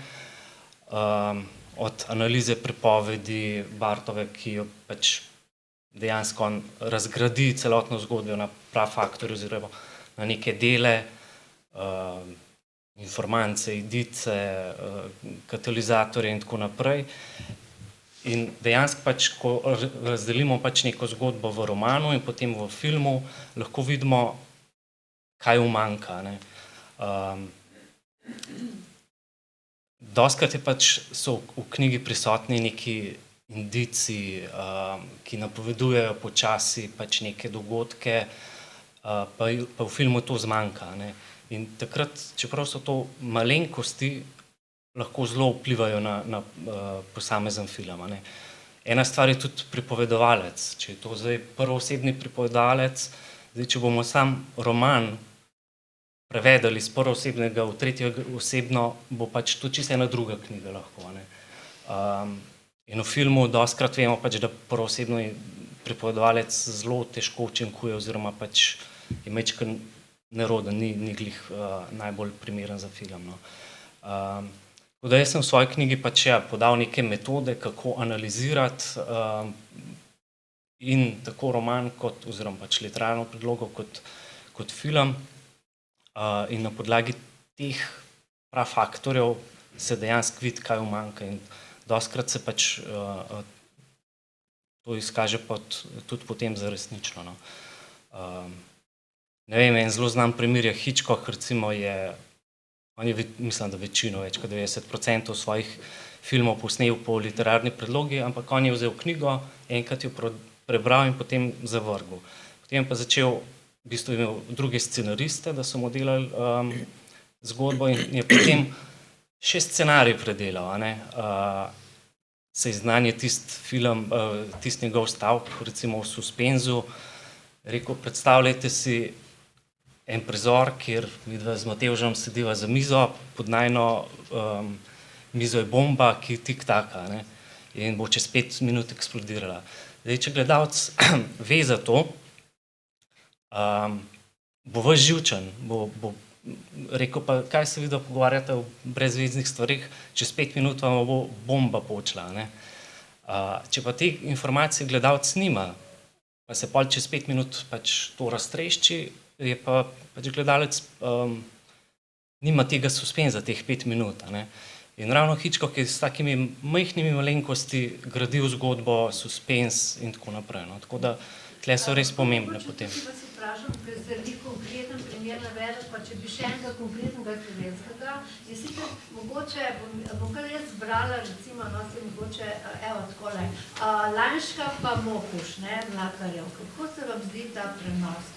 od analize pripovedi Bartove, ki jo pač dejansko razgradi celotno zgodbo na prafaktorje oziroma na neke dele, informacije, indice, katalizatorje in tako naprej. In dejansko pač, ko razdelimo pač neko zgodbo v romanu in potem v filmu, lahko vidimo, kaj umanjka. Ne. Dostikrat je pač so v knjigi prisotni neki indici, ki napovedujejo počasi pač neke dogodke, pa v filmu to zmanjka. Ne. In takrat, čeprav so to malenkosti, lahko zelo vplivajo na posamezen film. Ne. Ena stvar je tudi pripovedovalec. Če je to zdaj prvoosebni pripovedovalec, zdaj, če bomo sam roman prevedali iz prvoosebnega v tretjeosebno, bo pač to čisto ena druga knjiga lahko. Ne. In v filmu dostikrat vemo pač, da prvoosebni pripovedovalec zelo težko učinkuje oziroma pač je majčkeno neroden, ni glih najbolj primeren za film. No. Tako da jaz sem v svoji knjigi pač podal neke metode, kako analizirati in tako roman kot, oziroma pač literarno predlogo kot film. In na podlagi teh prafaktorjev se dejansko vidi, kaj umanjka. In dostikrat se pač to izkaže tudi potem za resnično. No. Ne vem, en zelo znan primer je Hitchcock, recimo on je, mislim, da večino, več kot 90% svojih filmov posnel po literarni predlogi, ampak on je vzel knjigo, enkrat jo prebral in potem zavrgel. Potem pa začel, v bistvu imel druge scenariste, da so mu delali zgodbo in je potem še scenarij predelal. A ne. Se je znan je tisti njegov stavek, recimo v Suspenzu, rekel, predstavljajte si en prizor, kjer midva z Matevžem sediva za mizo, pod najino mizo je bomba, ki tik-taka, ne, in bo čez 5 minut eksplodirala. Zdaj, če gledalec ve za to, bo ves živčen, bo rekel, pa kaj se vidva pogovarjate o brezveznih stvarih, čez 5 minut vam bo bomba počela. Ne. Če pa te informacije gledalec nima, pa se pol čez 5 minut pač to raztrešči, je pa pač gledalec nima tega suspenza, teh 5 minut. Ne. In ravno Hitchcock je s takimi majhnimi malenkosti gradil zgodbo, suspenz in tako naprej. No. Tako da tle so res pomembne potem. Če vas vprašam, ker ste vi konkreten primer navedli, pa če bi še enega konkretnega slovenskega, je sicer mogoče, bom kar jaz brala, recimo, no, se mogoče, evo, takole, Lanška pa Mokuš, ne, Mlakarjev. Kako se vam zdi ta prenos?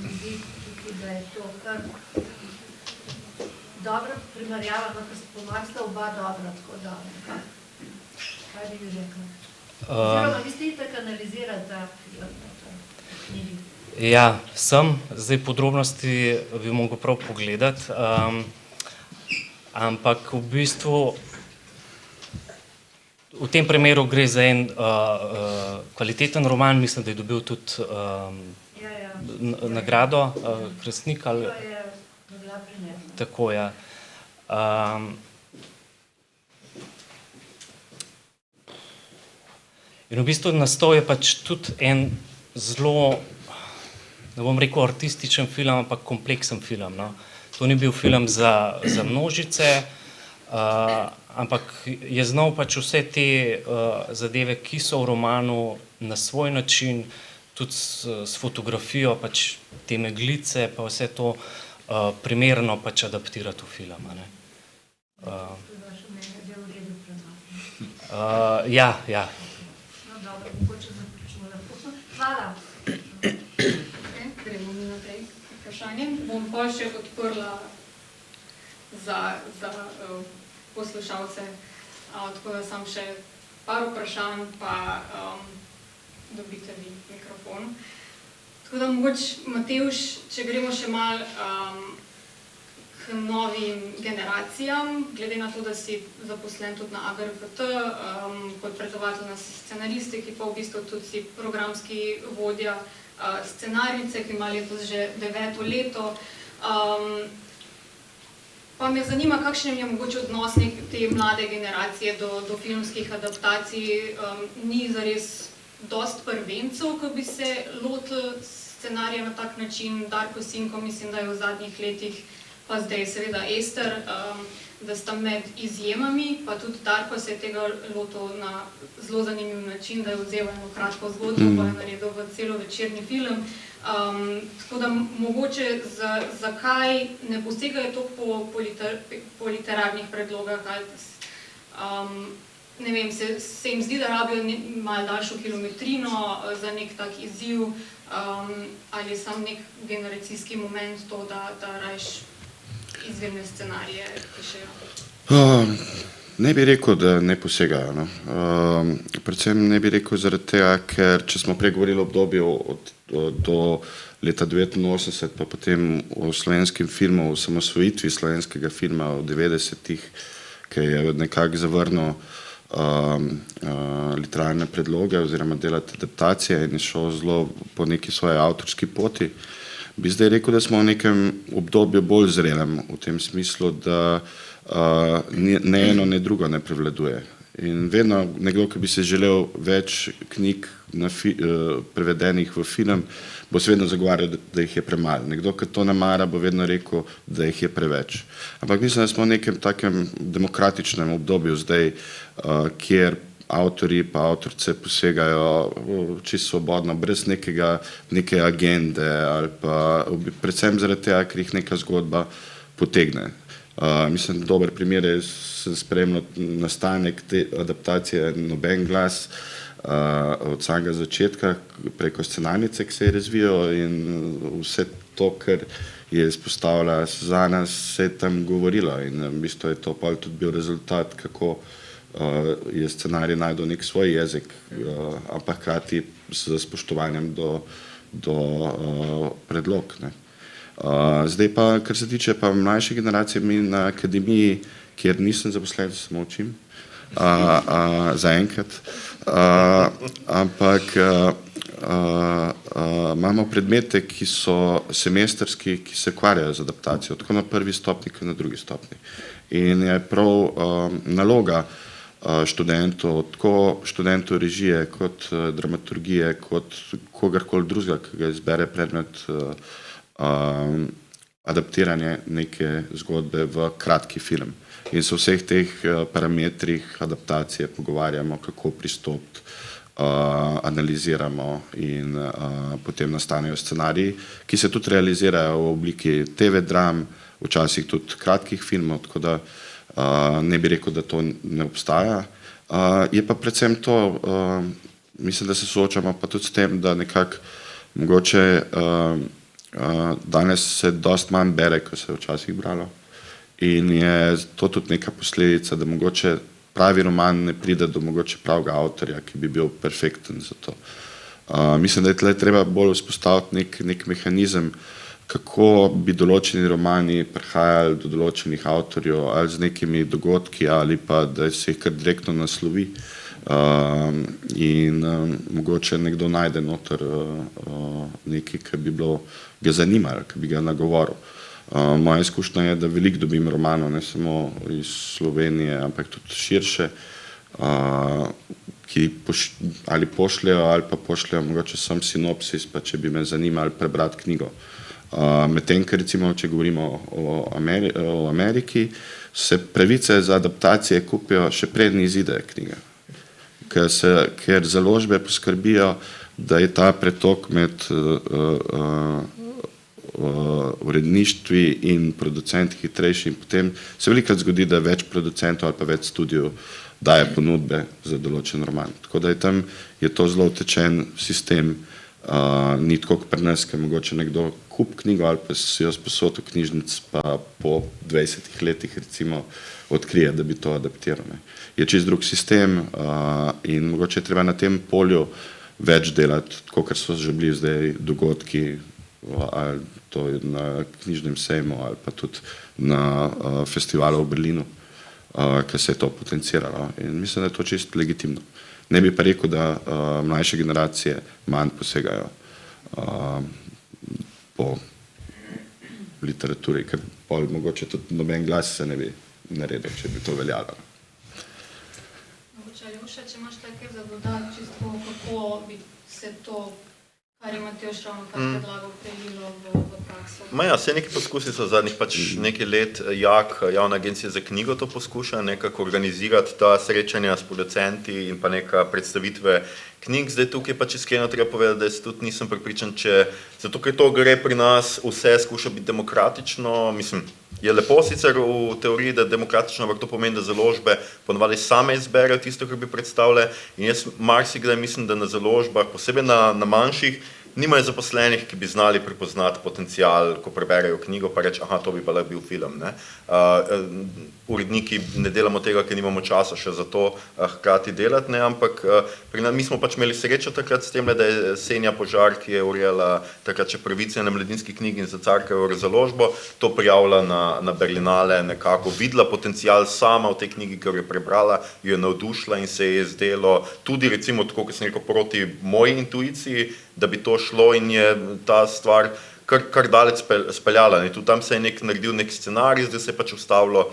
Mi zdi tukaj, da je to kar dobra primerjava, no, ker se pomaksta oba dobra, tako da, kaj bi rekla? Oziroma, vi ste itak analizirali ta knjigi. Ja, sem. Zdaj podrobnosti bi mogel prav pogledati, ampak v bistvu v tem primeru gre za en kvaliteten roman, mislim, da je dobil tudi nagrado, Kresnik ali... Tako, ja. In v bistvu naslov je pač tudi en zelo, ne bom rekel artističen film, ampak kompleksen film. No. To ni bil film za množice, ampak je znal pač vse te zadeve, ki so v romanu na svoj način, tudi s fotografijo, pač te meglice, pa vse to primerno pač adaptirati v film. Ne. Ja. Hvala. Okay, gremo mi naprej k vprašanjem. Bom pa še odprla za poslušalce, tako da sam še par vprašanj, pa dobite vi mikrofon. Tako da mogoče, Matevž, če gremo še malo k novim generacijam, glede na to, da si zaposlen tudi na AGRFT, kot predavatelj na scenaristiki, pa v bistvu tudi si programski vodja scenarice, ki ima letos že 9. leto. Pa me zanima, kakšen je mogoče odnos te mlade generacije do filmskih adaptacij. Ni zares dosti prvencev, ko bi se lotili scenarija na tak način. Darko Sinko, mislim, da je v zadnjih letih, pa zdaj seveda Ester, da sta med izjemami, pa tudi Darko se je tega lotil na zelo zanimiv način, da je vzel eno kratko zgodbo, pa je naredil v celovečerni film. Tako da mogoče zakaj ne posegajo toliko po literarnih predlogah, ne vem, se jim zdi, da rabijo malo daljšo kilometrino za nek tak izziv, ali je sam nek generacijski moment to, da rajš izvirne scenarije pišejo? Ne bi rekel, da ne posegajo. No. Predvsem ne bi rekel zaradi tega, ker če smo prej govorili o obdobju do leta 1989, pa potem o slovenskem filmu, o samosvojitvi slovenskega filma v 90-ih, ki je nekako zavrnil literarne predloge oziroma delati adaptacije in je šel zelo po neki svoji avtorski poti, bi zdaj rekel, da smo v nekem obdobju bolj zrelem, v tem smislu, da ne eno, ne drugo ne prevladuje. In vedno nekdo, ki bi se želel več knjig prevedenih v film, bo se vedno zagovarjal, da jih je premalo. Nekdo, ki to ne mara, bo vedno rekel, da jih je preveč. Ampak mislim, da smo v nekem takem demokratičnem obdobju zdaj, kjer avtorji pa avtorice posegajo čisto svobodno, brez neke agende ali pa predvsem zaradi tega, ker jih neka zgodba potegne. Mislim, dober primer je, sem spremljal nastanek te adaptacije Noben glas od samega začetka preko scenarnice, ki se je razvijal, in vse to, kar je izpostavila Suzana, se je tam govorilo in v bistvu je to pa tudi bil rezultat, kako je scenarij najdel nek svoj jezik, ampak hkrati s spoštovanjem do predlog. Ne. Zdaj pa, kar se tiče pa mlajše generacije, mi na akademiji, kjer nisem zaposlen, samo učim, zaenkrat, ampak imamo predmete, ki so semestrski, ki se ukvarjajo z adaptacijo, tako na prvi stopnji, kot na drugi stopnji. In je prav naloga študentov, tako študentov režije, kot dramaturgije, kot kogarkoli drugega, ki ga izbere predmet adaptiranje neke zgodbe v kratki film. In se v vseh teh parametrih adaptacije pogovarjamo, kako pristopiti, analiziramo in potem nastanejo scenariji, ki se tudi realizirajo v obliki TV dram, včasih tudi kratkih filmov, tako da ne bi rekel, da to ne obstaja. Je pa predvsem to, mislim, da se soočamo pa tudi s tem, da nekako mogoče danes se dosti manj bere, kot se je včasih bralo. In je to tudi neka posledica, da mogoče pravi roman ne pride do mogoče pravega avtorja, ki bi bil perfekten za to. Mislim, da je tle treba bolj vzpostaviti nek mehanizem, kako bi določeni romani prihajali do določenih avtorjev, ali z nekimi dogodki, ali pa da se jih kar direktno naslovi. In mogoče nekdo najde noter nekaj, ki bi bilo ga zanimalo, ki bi ga nagovoril. Moja izkušnja je, da veliko dobim romanov, ne samo iz Slovenije, ampak tudi širše, ki ali pošljajo, ali pa pošljajo mogoče sam sinopsis, pa če bi me zanimali prebrati knjigo. Medtem, ker recimo, če govorimo o Ameriki, se pravice za adaptacije kupijo še preden izide knjiga. Ker založbe poskrbijo, da je ta pretok med uredništvi in producenti hitrejši, in potem se velikokrat zgodi, da več producentov ali pa več studijev daje ponudbe za določen roman. Tako da je tam to zelo utečen sistem Ni tako kot pri nas, ker mogoče nekdo kup knjigo ali pa si jo sposod v knjižnic, pa po 20 letih recimo odkrije, da bi to adaptiral. Ne. Je čist drug sistem in mogoče je treba na tem polju več delati, kot so že bili zdaj dogodki, ali to je na knjižnem sejmu ali pa tudi na festivalu v Berlinu, ker se je to potenciralo. In mislim, da je to čisto legitimno. Ne bi pa rekel, da mlajše generacije manj posegajo po literaturi, ker pol mogoče tudi noben glas se ne bi naredil, če bi to veljalo. Mogoče Aljoša, če imaš tako za dodati, čisto kako bi se to, kar je Matevž ravno kar predlagal, prelilo v prakso? Vse neki poskusi so zadnjih nekaj let, Javna agencija za knjigo to poskuša nekako organizirati ta srečanja s producenti in pa neka predstavitve knjig. Zdaj tukaj pač iskreno treba povedati, da jaz tudi nisem prepričan, zato ker to gre pri nas, vse skuša biti demokratično, mislim, je lepo sicer v teoriji, da je demokratično, ampak to pomeni, da založbe ponavadi same izberejo tisto, kar bi predstavile, in jaz marsikdaj mislim, da na založbah, posebej na manjših, nimajo zaposlenih, ki bi znali prepoznati potencial, ko preberejo knjigo, pa reči, aha, to bi pa lahko bil film. Ne? Uredniki ne delamo tega, ker nimamo časa še za to hkrati delati, ne? Ampak mi smo pač imeli srečo takrat s tem, da je Senja Požar, ki je urejala takrat še pravice na Mladinski knjigi in za Cankarjevo založbo, to prijavila na Berlinale, nekako videla potencial sama v tej knjigi, ker jo je prebrala, jo je navdušila in se je zdelo tudi recimo tako, kot sem rekel, proti moji intuiciji, da bi to šlo in je ta stvar kar daleč speljala. Tudi tam se je naredil nek scenarij, zdaj se je pač ustavilo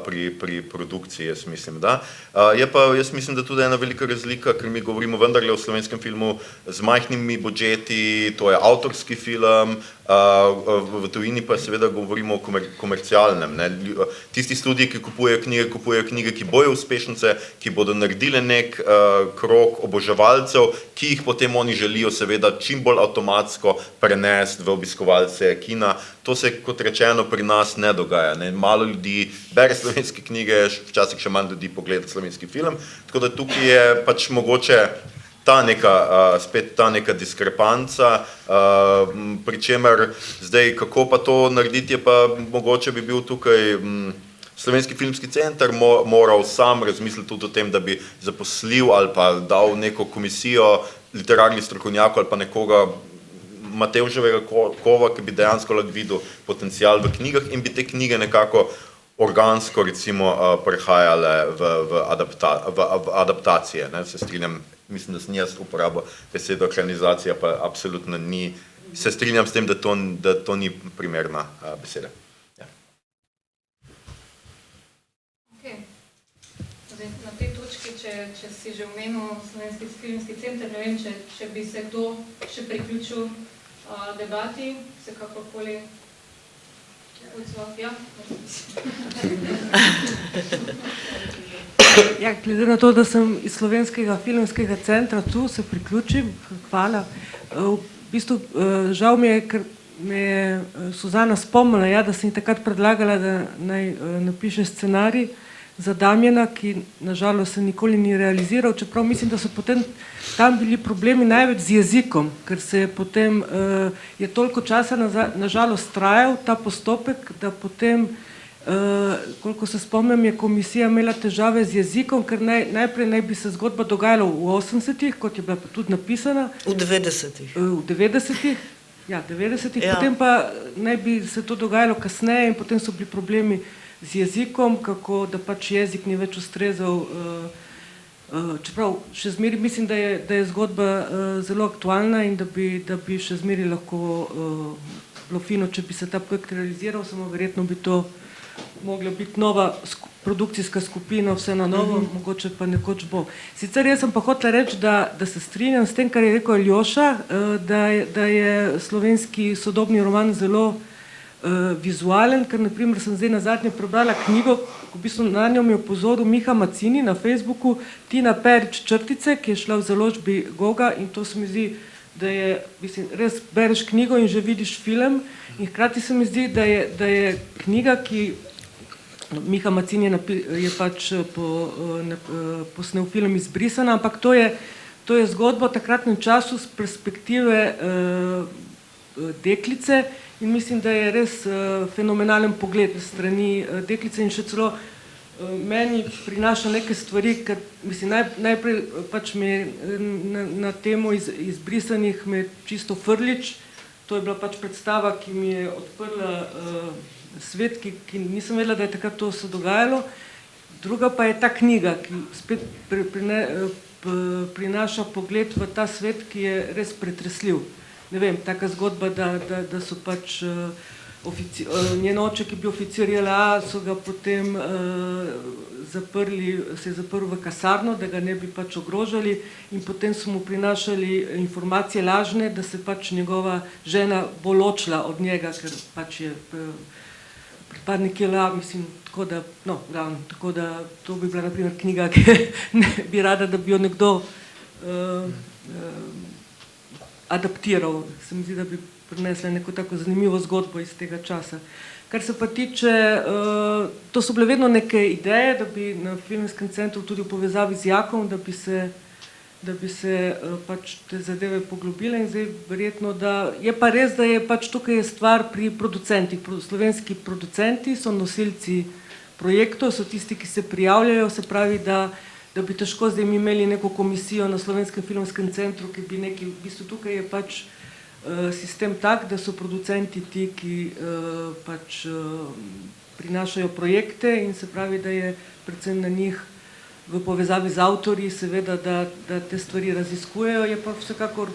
pri produkciji, jaz mislim, da. Jaz mislim, da tudi ena velika razlika, ker mi govorimo vendarle o slovenskem filmu z majhnimi budžeti, to je avtorski film, v tujini pa seveda govorimo o komercialnem. Tisti studiji, ki kupujejo knjige, ki bojo uspešnice, ki bodo naredile nek krog oboževalcev, ki jih potem oni želijo seveda čim bolj avtomatsko prenesti v obiskovalce kina. To se, kot rečeno, pri nas ne dogaja. Malo ljudi bere slovenske knjige, včasih še manj ljudi pogleda slovenski film, tako da tukaj je pač mogoče spet ta neka diskrepanca, pri čemer zdaj, kako pa to narediti, je pa mogoče bi bil tukaj Slovenski filmski center moral sam razmisliti tudi o tem, da bi zaposlil ali pa dal neko komisijo literarnih strokovnjakov ali pa nekoga Matevževega kova, ki bi dejansko lahko videl potencial v knjigah in bi te knjige nekako organsko recimo prehajale v adaptacije. Se strinjam, mislim, da sem jaz uporabil besedo ekranizacija, pa absolutno ni, se strinjam s tem, da to ni primerna beseda. Na tej točki, če si že omenil Slovenski filmski center, ne vem, če bi se kdo še priključil debati, se kakorkoli odzval. Glede na to, da sem iz Slovenskega filmskega centra tu, se priključim, hvala. V bistvu žal mi je, ker me je Suzana spomnila, da sem takrat predlagala, da naj napiše scenarij za Damjana, ki nažalost se nikoli ni realiziral, čeprav mislim, da so potem tam bili problemi največ z jezikom, ker se je potem, je toliko časa nažalost trajal ta postopek, da potem, koliko se spomnim, je komisija imela težave z jezikom, ker najprej naj bi se zgodba dogajala v 80-ih, kot je bila tudi napisana. V 90-ih. V 90-ih, potem pa naj bi se to dogajalo kasneje in potem so bili problemi z jezikom, kako da pač jezik ni več ustrezal, čeprav še zmeri mislim, da je zgodba zelo aktualna in da bi še zmeri lahko bilo fino, če bi se ta projekt realiziral, samo verjetno bi to mogla biti nova produkcijska skupina, vse na novo, mogoče pa nekoč bo. Sicer jaz sem pa hotela reči, da se strinjam s tem, kar je rekel Aljoša, da je slovenski sodobni roman zelo vizualen, ker naprimer sem zdaj nazadnje prebrala knjigo, v bistvu na njo mi je opozoril Miha Macini na Facebooku, Tina Perič Črtice, ki je šla v založbi Goga in to se mi zdi, da je, mislim, res bereš knjigo in že vidiš film in hkrati se mi zdi, da je knjiga, ki Miha Macini je pač posnel film Izbrisana, ampak to je To je zgodba v takratnem času z perspektive deklice in mislim, da je res fenomenalen pogled strani deklice in še celo meni prinaša neke stvari, ker mislim, najprej pač me na temo izbrisanih me čisto Frlič, to je bila pač predstava, ki mi je odprla svet, ki nisem vedela, da je takrat to se dogajalo. Druga pa je ta knjiga, ki spet prinaša pogled v ta svet, ki je res pretresljiv. Ne vem, taka zgodba, da so pač njen oče, ki je bil oficir JLA, so ga potem se je zaprl v kasarno, da ga ne bi pač ogrožali in potem so mu prinašali informacije lažne, da se pač njegova žena bo ločila od njega, ker pač je pripadnik JLA, mislim, tako da to bi bila naprimer knjiga, ki bi rada, da bi jo nekdo adaptiral. Se mi zdi, da bi prinesla neko tako zanimivo zgodbo iz tega časa. Kar se pa tiče, to so bile vedno neke ideje, da bi na Filmskem centru tudi v povezavi z Jakom, da bi se pač te zadeve poglobile in zdaj verjetno, da je pa res, da je pač tukaj stvar pri producentih. Slovenski producenti so nosilci projektov, so tisti, ki se prijavljajo, se pravi, da bi težko zdaj mi imeli neko komisijo na Slovenskem filmskem centru, ki bi neki, v bistvu tukaj je pač sistem tak, da so producenti ti, ki pač prinašajo projekte in se pravi, da je predvsem na njih v povezavi z avtorji, seveda, da te stvari raziskujejo, je pa vsekakor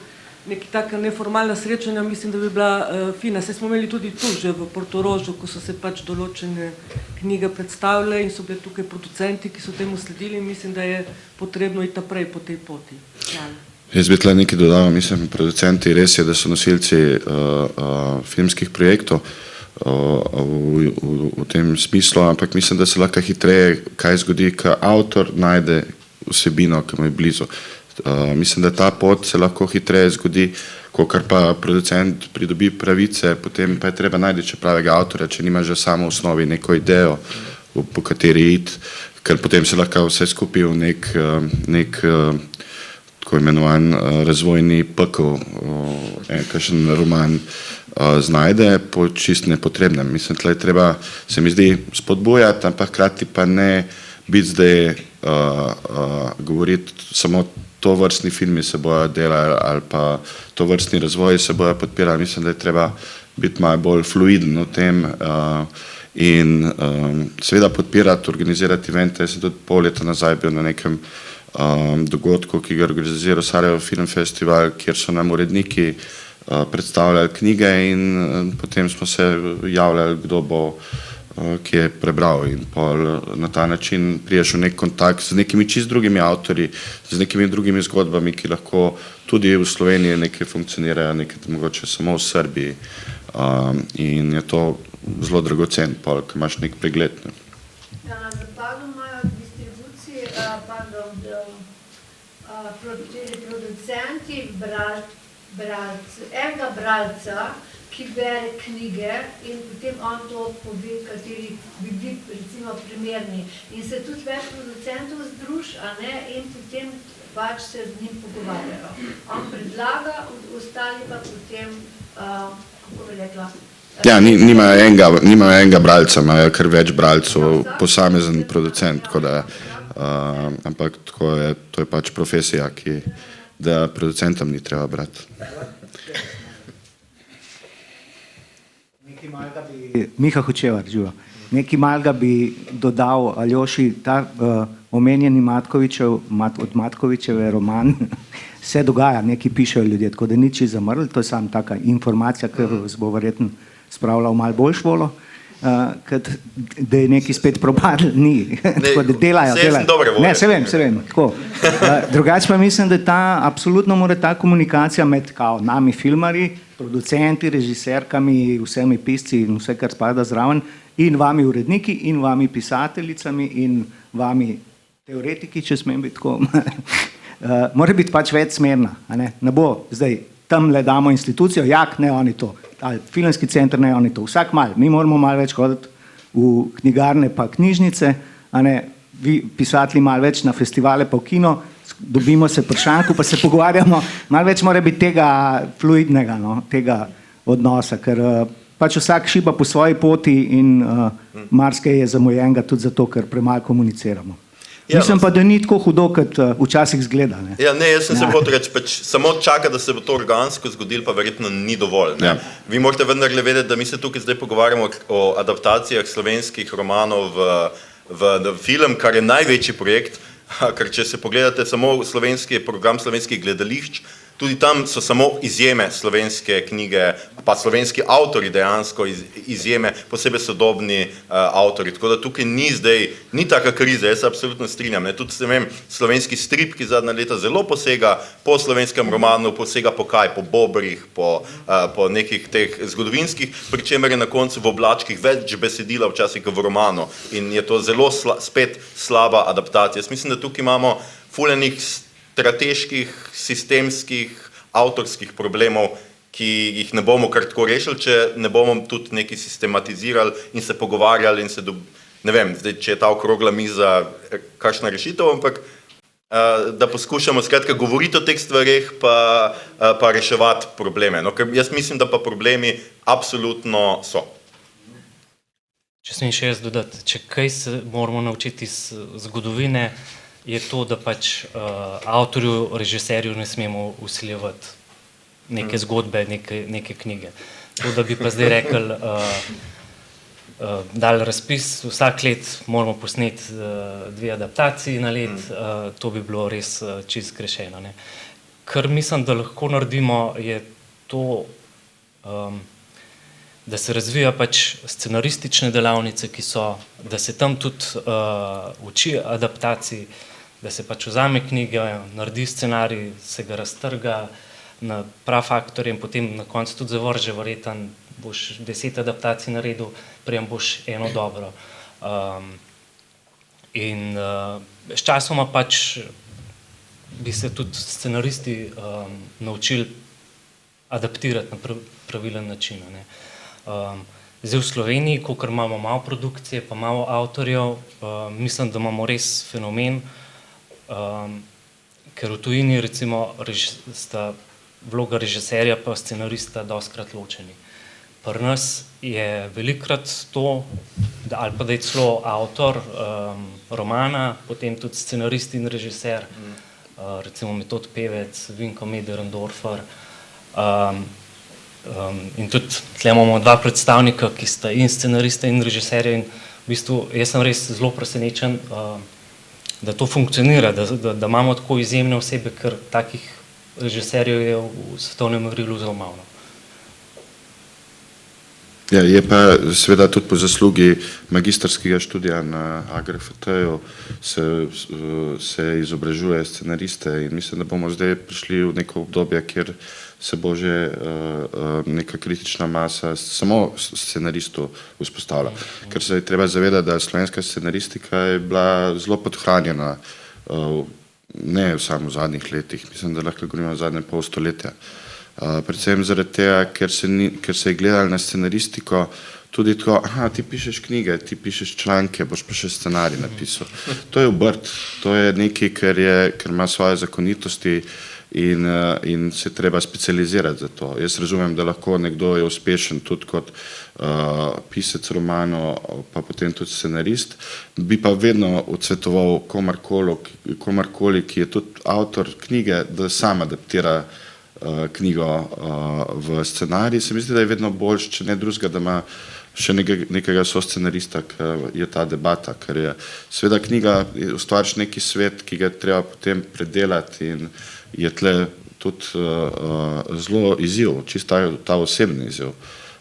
neki taka neformalna srečanja, mislim, da bi bila fina. Saj smo imeli tudi tu, že v Portorožu, ko so se pač določene knjige predstavljale in so bili tukaj producenti, ki so temu sledili in mislim, da je potrebno iti naprej po tej poti. Jaz bi tle nekaj dodal, mislim, producenti res je, da so nosilci filmskih projektov v tem smislu, ampak mislim, da se lahko hitreje kaj zgodi, ko avtor najde vsebino, ki mu je blizu. Mislim, da ta pot se lahko hitreje zgodi, kakor pa producent pridobi pravice, potem pa je treba najti še pravega avtorja, če nima že samo v osnovi neko idejo, po kateri iti, ker potem se lahko vse skupaj v nek tako imenovan razvojni pekel, kakšen roman znajde po čist nepotrebnem. Mislim, tle treba, se mi zdi, spodbujati, ampak hkrati pa ne biti zdaj govoriti samo to vrstni filmi se bojo delali ali pa to vrstni razvoj se bojo podpirali. Mislim, da je treba biti malo bolj fluiden v tem in seveda podpirati, organizirati evente. Jaz sem tudi pol leta nazaj bil na nekem dogodku, ki ga organiziral Sarajevo Film Festival, kjer so nam uredniki predstavljali knjige in potem smo se javljali, kdo bo ki je prebral in na ta način priješ v nek kontakt z nekimi čist drugimi avtorji, z nekimi drugimi zgodbami, ki lahko tudi v Sloveniji nekaj funkcionirajo, nekaj mogoče samo v Srbiji in je to zelo dragocen, ko imaš nek pregled. Ja, na zapadu imajo distribucije, producenti, enega bralca, ki bere knjige in potem on to pove, kateri bi bili recimo primerni. In se tudi več producentov združ, in potem pač se z njim pogovarjajo. On predlaga, ostali pa potem, kako bi rekla... Ja, nimajo enega bralca, imajo kar več bralcev, posamezen producent, tako da, ampak to je pač profesija, da producentom ni treba brati. Miha Hočevar, živo. Nekaj malega bi dodal Aljoši, ta omenjeni od Matkovičeve roman se dogaja, nekaj pišejo ljudje, tako da nič zamrl, to je samo taka informacija, ki vas bo verjetno spravila v malo boljš volo, da je nekaj spet propadl, ni, tako da delajo. Ne, se vem, tako. Drugače pa mislim, da absolutno mora ta komunikacija med nami filmarji, producenti, režiserkami, vsemi pisci in vse, kar spada zraven, in vami uredniki, in vami pisateljicami, in vami teoretiki, če smem biti tako, mora biti pač več smerna. Ne bo zdaj, tamle damo institucijo, jak, ne oni to, ali filmski center, ne oni to, vsak mal, mi moramo malo več hoditi v knjigarne pa knjižnice, vi pisatelji malo več na festivale pa v kino, dobimo se pri šanku, pa se pogovarjamo, malo več mora biti tega fluidnega, no, tega odnosa, ker pač vsak šiba po svoji poti in marsikaj je zamujenega tudi zato, ker premalo komuniciramo. Mislim pa, da ni tako hudo, kot včasih zgleda. Ne? Ja, ne, jaz sem se hotel reči, samo čaka, da se bo to organsko zgodilo, pa verjetno ni dovolj. Ne? Ja. Vi morate vendarle vedeti, da mi se tukaj zdaj pogovarjamo o adaptacijah slovenskih romanov v film, kar je največji projekt, ker če se pogledate samo program slovenskih gledališč, tudi tam so samo izjeme slovenske knjige, pa slovenski avtori dejansko izjeme, posebej sodobni avtori. Tako da tukaj ni taka kriza, jaz se absolutno strinjam. Ne. Tudi slovenski strip, ki zadnja leta zelo posega po slovenskem romanu, posega po kaj, po bobrih, po nekih teh zgodovinskih, pri čemer je na koncu v oblačkih več besedila včasih v romanu in je to zelo spet slaba adaptacija. Jaz mislim, da tukaj imamo fuljenih strateških, sistemskih, avtorskih problemov, ki jih ne bomo kar tako rešili, če ne bomo tudi nekaj sistematizirali in se pogovarjali in se, ne vem, zdaj, če je ta okrogla miza kakšna rešitev, ampak da poskušamo skratka govoriti o teh stvareh, pa reševati probleme. No, ker jaz mislim, da pa problemi absolutno so. Če smem še jaz dodati, če kaj se moramo naučiti iz zgodovine, je to, da pač avtorju, režiserju ne smemo vsiljevati neke zgodbe, neke knjige. To, da bi pa zdaj rekli, dali razpis, vsak let moramo posneti 2 adaptaciji na let, to bi bilo res čisto zgrešeno. Ne. Kar mislim, da lahko naredimo, je to, da se razvija pač scenaristične delavnice, ki so, da se tam tudi uči adaptacij, da se pač vzame knjige, naredi scenarij, se ga raztrga na prav faktorje in potem na koncu tudi zavrže, verjetno boš 10 adaptacij naredil, prejem boš eno dobro. In s časoma pač bi se tudi scenaristi naučili adaptirati na pravilen način. Ne. Zdaj v Sloveniji, kolikor imamo malo produkcije, pa malo avtorjev, mislim, da imamo res fenomen, ker v tujini recimo sta vloga režiserja pa scenarista dostikrat ločeni. Pri nas je velikokrat to, ali pa da je celo avtor romana, potem tudi scenarist in režiser, recimo Metod Pevec, Vinko Möderndorfer, in tudi tle imamo 2 predstavnika, ki sta in scenarista in režiserja in v bistvu jaz sem res zelo presenečen, da to funkcionira, da imamo tako izjemne osebe, ker takih režiserjev je v svetovnem merilu zelo malo. Ja, je pa seveda tudi po zaslugi magistrskega študija na AGRFT-ju se izobražuje scenariste in mislim, da bomo zdaj prišli v neko obdobje, kjer se bo že neka kritična masa samo scenaristov vzpostavila. Ker se je treba zavedati, da slovenska scenaristika je bila zelo podhranjena, ne samo v zadnjih letih, mislim, da lahko govorimo o zadnje pol stoletja. Predvsem zaradi tega, ker se je gledali na scenaristiko tudi tako, ti pišeš knjige, ti pišeš članke, boš pa še scenarij napisal. To je obrt, to je nekaj, kar ima svoje zakonitosti in se treba specializirati za to. Jaz razumem, da lahko nekdo je uspešen tudi kot pisec romanov, pa potem tudi scenarist, bi pa vedno odsvetoval komarkoli, ki je tudi avtor knjige, da sam adaptira knjigo v scenarij. Se mi zdi, da je vedno boljš, če ne drugega, da ima še nekega soscenarista, ker je ta debata, ker je seveda knjiga, ustvariš neki svet, ki ga treba potem predelati in je tle tudi zelo izziv, čisto ta osebni izziv,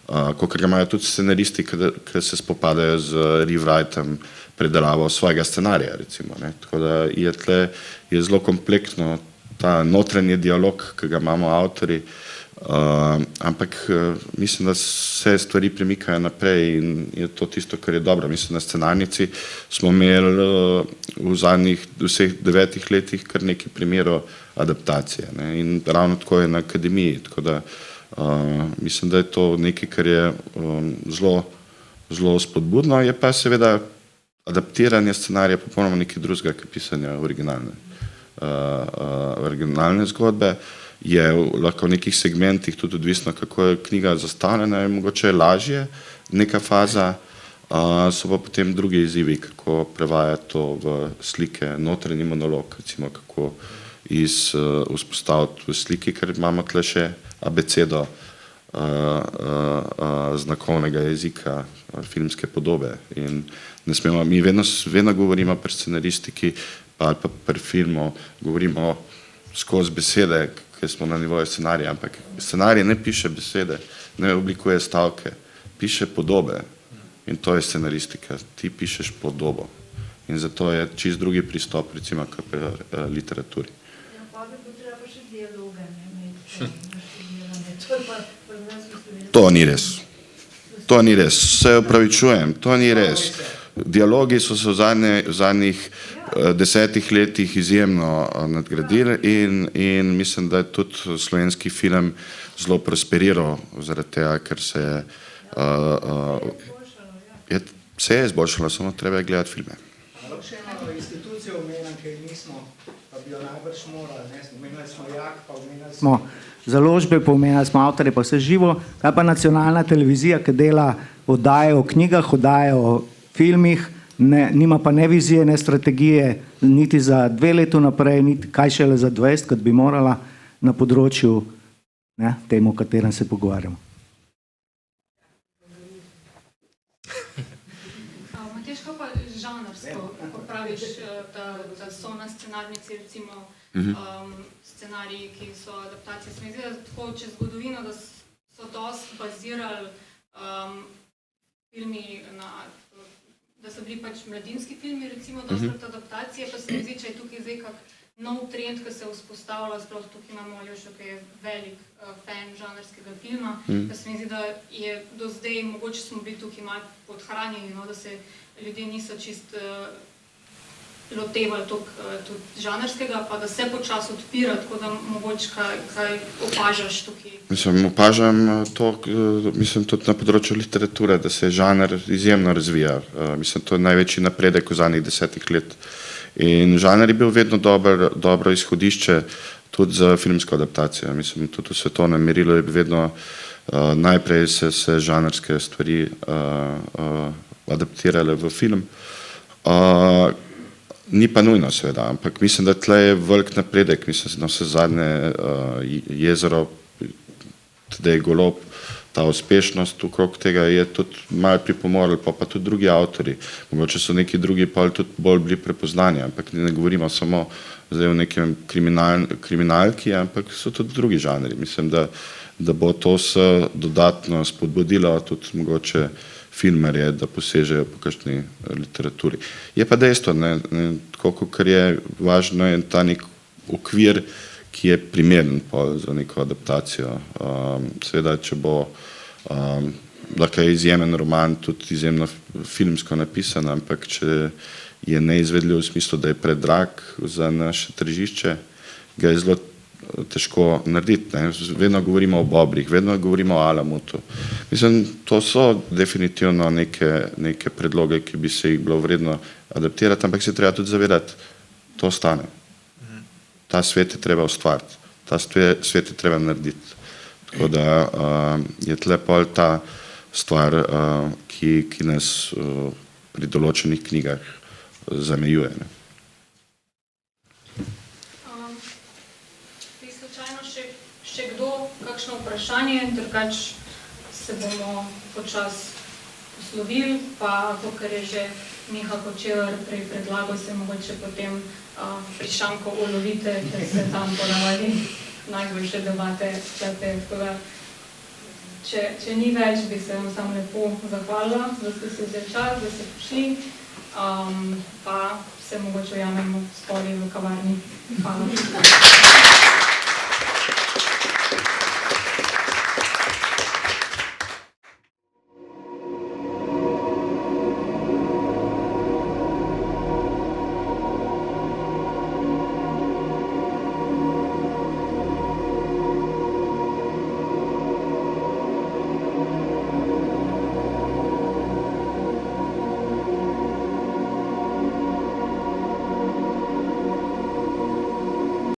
kakor imajo tudi scenaristi, ki se spopadajo z rewritem, predelavo svojega scenarija, recimo. Tako da je tle zelo kompleksno ta notranji dialog, ki ga imamo avtori, ampak mislim, da se stvari premikajo naprej in je to tisto, kar je dobro. Mislim, na scenarnici smo imeli v zadnjih vseh 9 letih kar nekaj primerov adaptacije in ravno tako je na akademiji, tako da mislim, da je to nekaj, kar je zelo spodbudno, je pa seveda adaptiranje scenarija popolnoma nekaj drugega, kot pisanje originalne originalne zgodbe. Je lahko v nekih segmentih tudi odvisno, kako je knjiga zastavljena, je mogoče lažje neka faza, so pa potem drugi izzivi, kako prevajati to v slike, notranji monolog, recimo kako vzpostaviti v sliki, ker imamo tle še abecedo znakovnega jezika, filmske podobe. In ne smemo, mi vedno govorimo pri scenaristiki ali pa pri filmu, govorimo skozi besede, ker smo na nivoju scenarija, ampak scenarij ne piše besede, ne oblikuje stavke, piše podobe. In to je scenaristika, ti pišeš podobo. In zato je čist drugi pristop, recimo, k literaturi. Ja, pa bi potreba pa še dialoge, ne? To ni res. To ni res. Se opravičujem, to ni res. Dialogi so se v zadnjih 10 letih izjemno nadgradili in mislim, da je tudi slovenski film zelo prosperiral zaradi tega, ker se je izboljšalo, samo treba je gledati filme. Ampak še eno institucijo omenjam, ker nismo, pa bi jo najbrž morali, ne? Omenjali smo JAK, pa omenjali smo založbe, pa omenjali smo avtorje, pa vse živo. Kaj pa nacionalna televizija, ki dela oddaje o knjigah, oddaje o filmih, nima pa ne vizije, ne strategije, niti za 2 leta naprej, niti kaj šele za 20, kot bi morala na področju temu, o katerem se pogovarjamo. Matjaž, kaj pa žanrsko, ko praviš, da so na scenarnici recimo scenariji, ki so adaptacije, se mi zdi, da tako čez zgodovino, da so dosti bazirali filmi da so bili pač mladinski filmi, recimo, dostkrat adaptacije, pa se mi zdi, če je tukaj zdaj kak nov trend, ki se vzpostavlja, sploh tukaj imamo Aljošo, ki je velik fan žanrskega filma, pa se mi zdi, da je do zdaj, mogoče smo bili tukaj malo podhranjeni, da se ljudje niso čist lotevali tudi žanrskega, pa da se počasi odpira, tako da mogoče kaj opažaš tukaj? Mislim, opažam to, mislim, tudi na področju literature, da se žanr izjemno razvija. Mislim, to je največji napredek v zadnjih 10 let. In žanr je bil vedno dobro izhodišče tudi za filmsko adaptacijo. Mislim, tudi v svetovnem merilu je vedno najprej se žanrske stvari adaptirale v film. Ni pa nujno, seveda, ampak mislim, da tle je velik napredek, mislim, na vse zadnje Jezero, Tadej Golob, ta uspešnost okrog tega je tudi malo pripomorila, pa tudi drugi avtori. Mogoče so neki drugi pa tudi bolj bili prepoznani, ampak ne govorimo samo zdaj o nekem kriminalki, ampak so tudi drugi žanri. Mislim, da bo to se dodatno spodbudilo tudi mogoče filmerje, da posežejo po kakšni literaturi. Je pa dejstvo, tako kar je važno, je ta nek okvir, ki je primeren za neko adaptacijo. Seveda, če bo lahko je izjemen roman, tudi izjemno filmsko napisan, ampak če je neizvedljiv v smislu, da je predrag za naše tržišče, ga je zelo težko narediti. Vedno govorimo o Bobrih, vedno govorimo o Alamutu. Mislim, to so definitivno neke predloge, ki bi se jih bilo vredno adaptirati, ampak se treba tudi zavedati, to stane. Ta svet je treba ustvariti, ta svet je treba narediti. Tako da je tle pol ta stvar, ki nas pri določenih knjigah zamejuje. Še kdo, kakšno vprašanje, drugač se bomo počasi poslovili, pa kakor je že Miha Hočevar prej predlagal, se mogoče potem pri Šanku ulovite, ker se tam ponavadi najboljše debate čate. Tako da, če ni več, bi se vam samo lepo zahvalila, da ste si vzeli čas, da ste prišli, pa se mogoče ujamemo spoli v kavarni. Hvala.